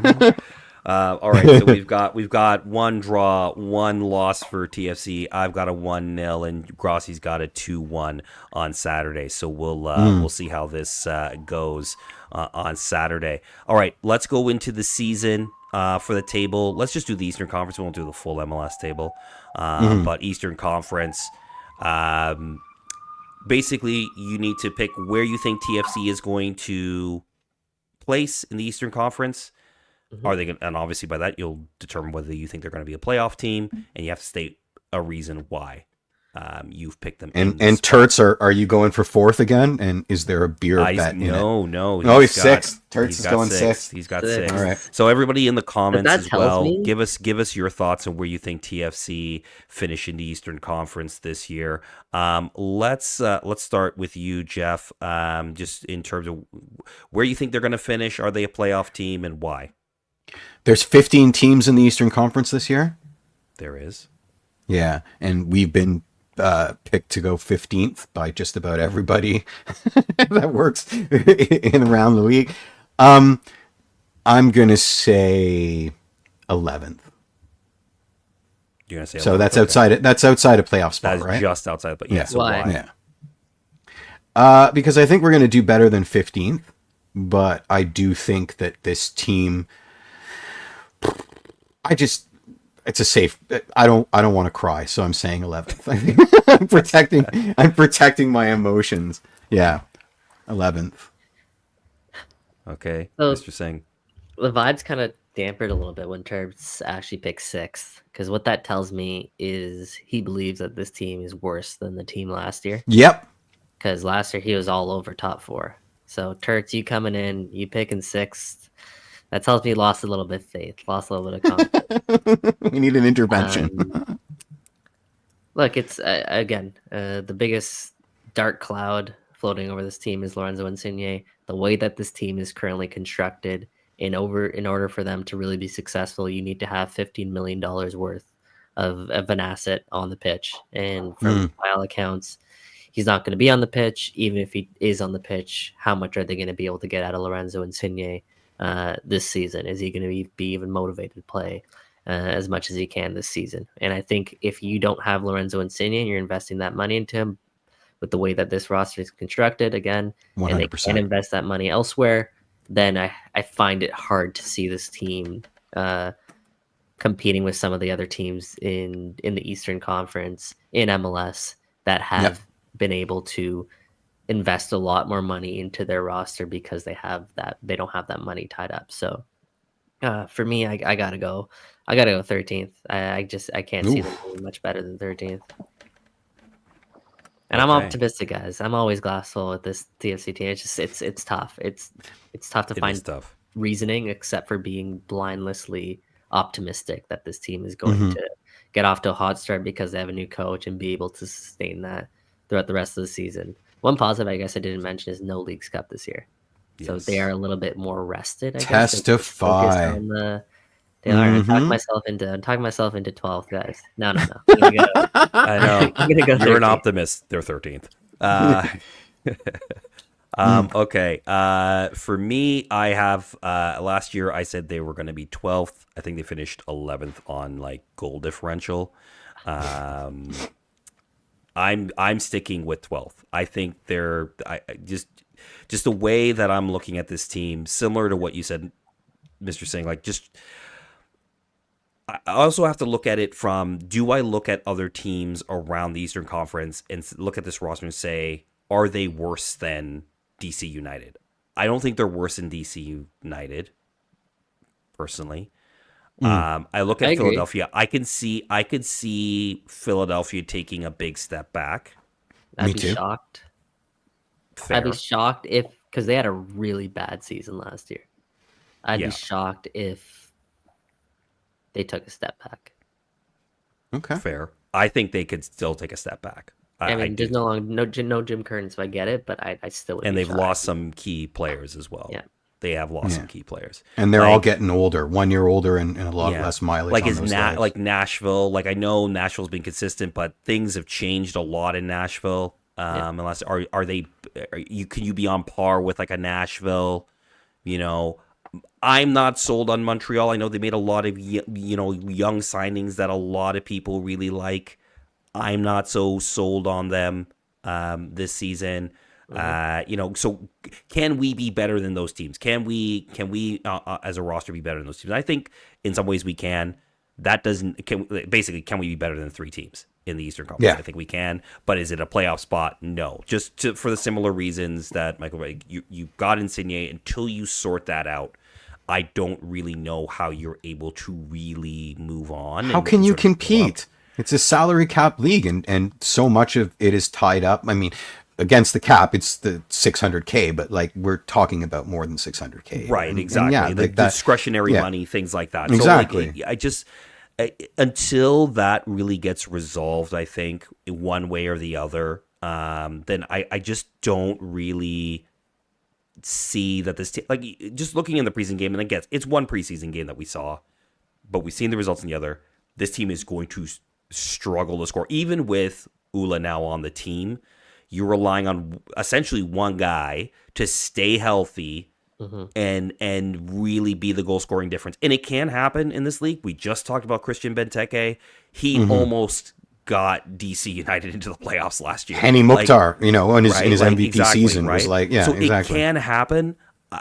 All right, so we've got one draw, one loss for TFC. I've got a 1-0, and Grossi's got a 2-1 on Saturday. So we'll see how this goes on Saturday. All right, let's go into the season for the table. Let's just do the Eastern Conference. We won't do the full MLS table, but Eastern Conference. Basically, you need to pick where you think TFC is going to place in the Eastern Conference. Are they going? And obviously, by that you'll determine whether you think they're going to be a playoff team, and you have to state a reason why you've picked them. And Turts, are you going for fourth again? And is there a beer bet in it? No. Oh, he's sixth. Turts is going sixth. He's got six. All right. So everybody in the comments that as tells well, me- give us your thoughts on where you think TFC finish in the Eastern Conference this year. Let's start with you, Jeff. Just in terms of where you think they're going to finish. Are they a playoff team, and why? There's 15 teams in the Eastern Conference this year. There is. Yeah, and we've been picked to go 15th by just about everybody that works in around the league. I'm gonna say 11th. You're gonna say So 11th, that's okay. outside. That's outside a playoff spot, That's right? just outside, but yeah. Yeah. So Why? why? Yeah. Because I think we're gonna do better than 15th, but I do think that this team. It's a safe. I don't want to cry, so I'm saying 11th. I think I'm protecting my emotions. Yeah, 11th. Okay, So- Mr. Singh. The vibes kind of dampened a little bit when Terps actually picked sixth, because what that tells me is he believes that this team is worse than the team last year. Yep. Because last year he was all over top four. So Turks, you coming in, you picking sixth. That tells me he lost a little bit of faith, lost a little bit of confidence. We need an intervention. Look, it's again the biggest dark cloud floating over this team is Lorenzo Insigne. The way that this team is currently constructed, in order for them to really be successful, you need to have $15 million worth of an asset on the pitch. And from by all accounts, he's not going to be on the pitch. Even if he is on the pitch, how much are they going to be able to get out of Lorenzo Insigne this season? Is he going to be even motivated to play as much as he can this season? And I think if you don't have Lorenzo Insigne and you're investing that money into him, with the way that this roster is constructed, again, 100%. and they can invest that money elsewhere, then I find it hard to see this team competing with some of the other teams in the Eastern Conference in MLS that have been able to invest a lot more money into their roster because they don't have that money tied up. So for me, I gotta go 13th. I can't see them doing much better than 13th. And I'm optimistic, guys. I'm always glass full with this TFC team. It's just it's tough. It's tough to find reasoning, except for being blindlessly optimistic that this team is going to get off to a hot start because they have a new coach and be able to sustain that throughout the rest of the season. One positive, I guess I didn't mention, is no Leagues Cup this year. Yes. So they are a little bit more rested, I guess. Testify. I'm talking myself into 12th, guys. No. I know. I'm gonna go. You're an optimist. They're 13th. Okay. For me, I have last year I said they were going to be 12th. I think they finished 11th on like goal differential. I'm sticking with 12th. I think they're just the way that I'm looking at this team, similar to what you said, Mr. Singh. Like I also have to look at it from, do I look at other teams around the Eastern Conference and look at this roster and say, are they worse than DC United? I don't think they're worse than DC United, personally. I look at Philadelphia. I could see Philadelphia taking a big step back. I'd be shocked. Fair. I'd be shocked because they had a really bad season last year. I'd be shocked if they took a step back. Okay. Fair. I think they could still take a step back. I I mean, do. there's no Jim Curtin, so I get it, but I still would And be they've shocked. lost some key players as well. Yeah. They have lost Yeah. some key players. And they're all getting older, 1 year older, and a lot less mileage like on those legs. like Nashville. Like I know Nashville's been consistent, but things have changed a lot in Nashville. Unless are they? Can you be on par with like a Nashville? You know, I'm not sold on Montreal. I know they made a lot of young signings that a lot of people really like. I'm not so sold on them this season. So can we be better than those teams? Can we as a roster be better than those teams? I think in some ways we can. That doesn't can we be better than 3 teams in the Eastern Conference? Yeah. I think we can, but is it a playoff spot? No. Just for the similar reasons that Michael, you got Insigne. Until you sort that out, I don't really know how you're able to really move on. How can you compete? It's a salary cap league, and so much of it is tied up. I mean, against the cap, it's the 600K, but like we're talking about more than 600K. Right, exactly. And the discretionary money, things like that. Exactly. So until that really gets resolved, I think one way or the other, then I just don't really see that this like just looking in the preseason game, and again, it's one preseason game that we saw, but we've seen the results in the other. This team is going to struggle to score, even with Ula now on the team. You're relying on essentially one guy to stay healthy and really be the goal scoring difference. And it can happen in this league. We just talked about Christian Benteke. He almost got DC United into the playoffs last year. Henny Mukhtar, in his MVP season was like, so exactly. It can happen.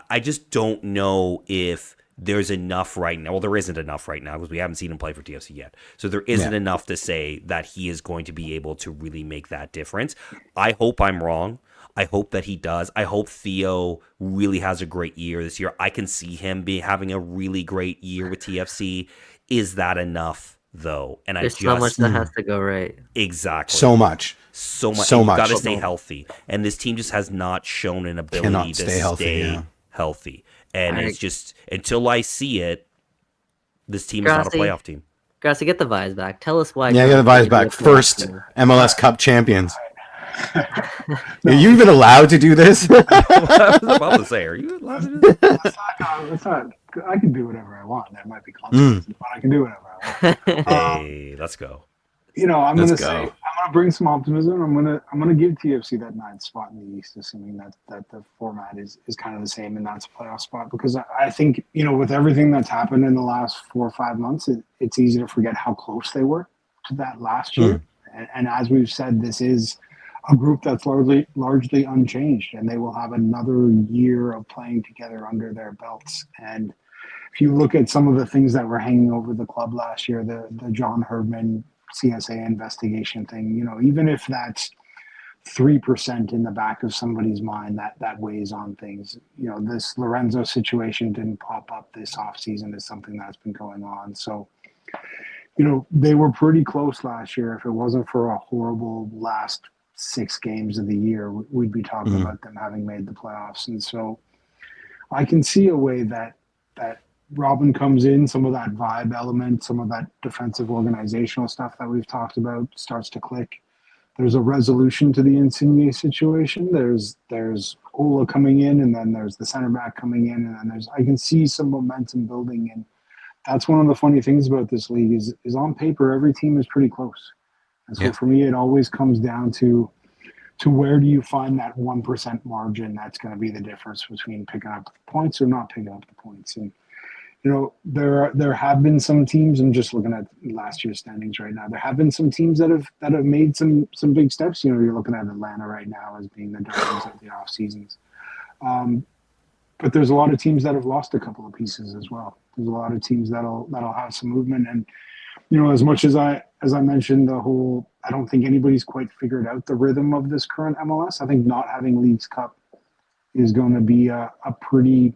I just don't know if there's enough right now. Well, there isn't enough right now because we haven't seen him play for TFC yet. So there isn't enough to say that he is going to be able to really make that difference. I hope I'm wrong. I hope that he does. I hope Theo really has a great year this year. I can see him having a really great year with TFC. Is that enough, though? And there's so much that has to go right. Exactly. So much. You've got to stay healthy. And this team just has not shown an ability to stay healthy. And it's just, until I see it, this team is not a playoff team. Grossi, get the vibes back. Tell us why. Yeah, get the vibes back. First MLS Cup champions. Are you even allowed to do this? I was about to say, are you allowed to do this? It's not, I can do whatever I want. There might be consequences, but I can do whatever I want. Hey, let's go. I'm going to say, I'm going to bring some optimism. I'm going to give TFC that 9th spot in the East, assuming that the format is kind of the same and that's a playoff spot. Because I think, with everything that's happened in the last 4 or 5 months, it's easy to forget how close they were to that last year. And as we've said, this is a group that's largely unchanged, and they will have another year of playing together under their belts. And if you look at some of the things that were hanging over the club last year, the John Herdman CSA investigation thing, even if that's 3% in the back of somebody's mind, that weighs on things. This Lorenzo situation didn't pop up this offseason. It's something that's been going on. So, they were pretty close last year. If it wasn't for a horrible last 6 games of the year, we'd be talking about them having made the playoffs. And so I can see a way that Robin comes in, some of that vibe element, some of that defensive organizational stuff that we've talked about starts to click. There's a resolution to the Insigne situation. There's Ola coming in, and then there's the center back coming in, and then I can see some momentum building. And that's one of the funny things about this league is on paper, every team is pretty close. And so for me, it always comes down to where do you find that 1% margin that's going to be the difference between picking up the points or not picking up the points. And there have been some teams. I'm just looking at last year's standings right now. There have been some teams that have made some big steps. You're looking at Atlanta right now as being the darlings of the off seasons. But there's a lot of teams that have lost a couple of pieces as well. There's a lot of teams that'll have some movement. And as much as I mentioned, I don't think anybody's quite figured out the rhythm of this current MLS. I think not having Leagues Cup is going to be a pretty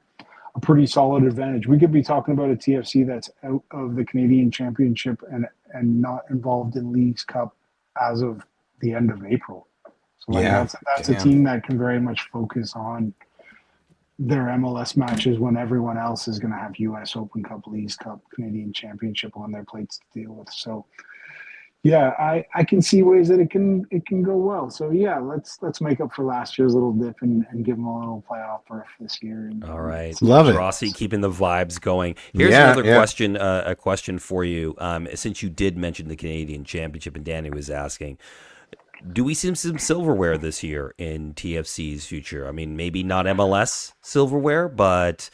solid advantage. We could be talking about a TFC that's out of the Canadian Championship and not involved in Leagues Cup as of the end of April. So that's a team that can very much focus on their MLS matches when everyone else is going to have US Open Cup, Leagues Cup, Canadian Championship on their plates to deal with. So, Yeah, I can see ways that it can go well. So yeah, let's make up for last year's little dip and give them a little playoff berth this year. And All right, see Love it. Grossi, keeping the vibes going. Here's Yeah, another yeah. question. A question for you. Since you did mention the Canadian Championship, and Danny was asking, do we see some silverware this year in TFC's future? I mean, maybe not MLS silverware, but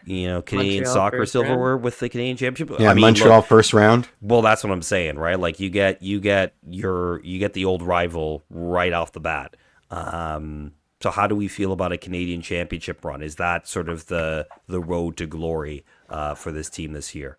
Canadian Montreal soccer first silverware with the Canadian Championship. Yeah, I mean, Montreal look, first round. well, that's what I'm saying, right? Like you get the old rival right off the bat. So how do we feel about a Canadian Championship run? Is that sort of the road to glory for this team this year?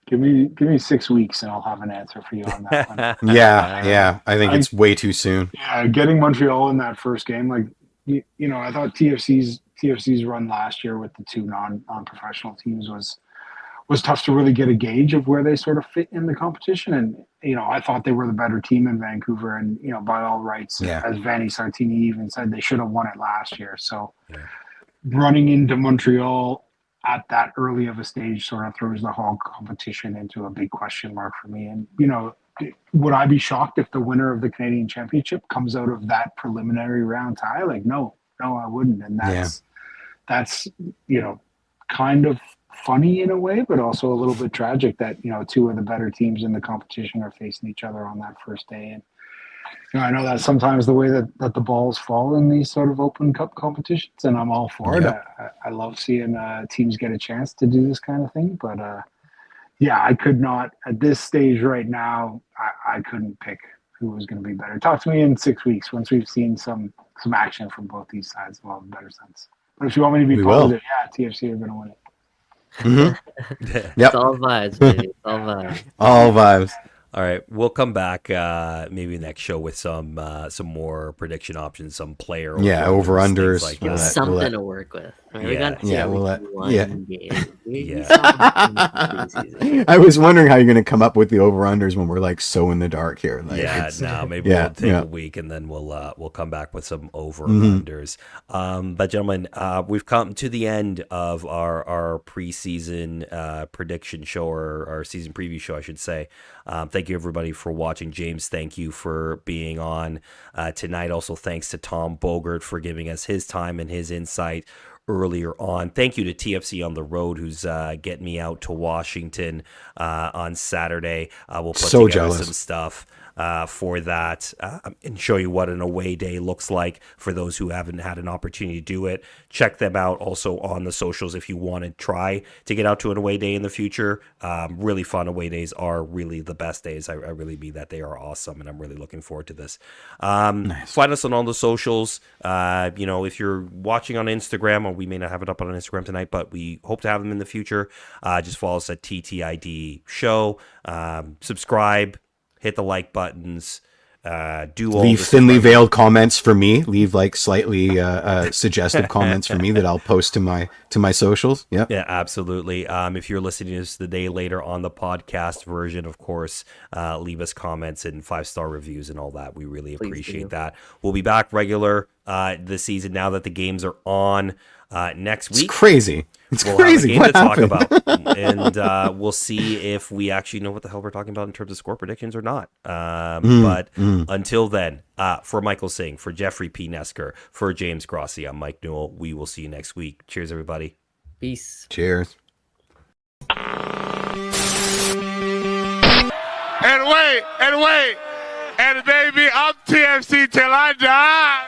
Give me 6 weeks and I'll have an answer for you on that one. Yeah. I think it's way too soon. Yeah, getting Montreal in that first game, like I thought TFC's run last year with the two non-professional teams was tough to really get a gauge of where they sort of fit in the competition. And I thought they were the better team in Vancouver, and by all rights, as Vanni Sartini even said, they should have won it last year. So running into Montreal at that early of a stage sort of throws the whole competition into a big question mark for me. And would I be shocked if the winner of the Canadian Championship comes out of that preliminary round tie? Like, no, I wouldn't. And that's kind of funny in a way, but also a little bit tragic that two of the better teams in the competition are facing each other on that first day. And I know that's sometimes the way that the balls fall in these sort of Open Cup competitions, and I'm all for it. I love seeing teams get a chance to do this kind of thing, but I could not at this stage right now. I couldn't pick who was going to be better. Talk to me in 6 weeks once we've seen some action from both these sides. We'll have a better sense. But if you want me to be positive, TFC are going to win it. Mm-hmm. It's all vibes, baby. It's all vibes. All vibes. All right, we'll come back maybe next show with some more prediction options, some player over unders like Give us something to work with. Right, we got I was wondering how you're going to come up with the over unders when we're like so in the dark here. Like, maybe we'll take a week and then we'll come back with some over unders. But gentlemen, we've come to the end of our preseason prediction show, or our season preview show, I should say. Thank you everybody for watching. James, thank you for being on tonight. Also, thanks to Tom Bogert for giving us his time and his insight earlier on. Thank you to TFC on the road, who's getting me out to Washington on Saturday. We'll put together some stuff for that and show you what an away day looks like for those who haven't had an opportunity to do it. Check them out also on the socials if you want to try to get out to an away day in the future. Really fun away days are really the best days. I really mean that. They are awesome, and I'm really looking forward to this. Nice. Find us on all the socials. If you're watching on Instagram, or we may not have it up on Instagram tonight, but we hope to have them in the future. Just follow us at TTID Show. Subscribe. Hit the like buttons. Leave thinly veiled comments for me. Leave like slightly suggestive comments for me that I'll post to my socials. Yeah, absolutely. If you're listening to this the day later on the podcast version, of course, leave us comments and 5-star reviews and all that. We really appreciate that. We'll be back regular this season now that the games are on. Next week. It's crazy. We'll crazy. Have a game to talk about, and we'll see if we actually know what the hell we're talking about in terms of score predictions or not. But until then, for Michael Singh, for Jeffrey P. Nesker, for James Grossi, I'm Mike Newell. We will see you next week. Cheers, everybody. Peace. Cheers. And wait, and baby, I'm TFC till I die.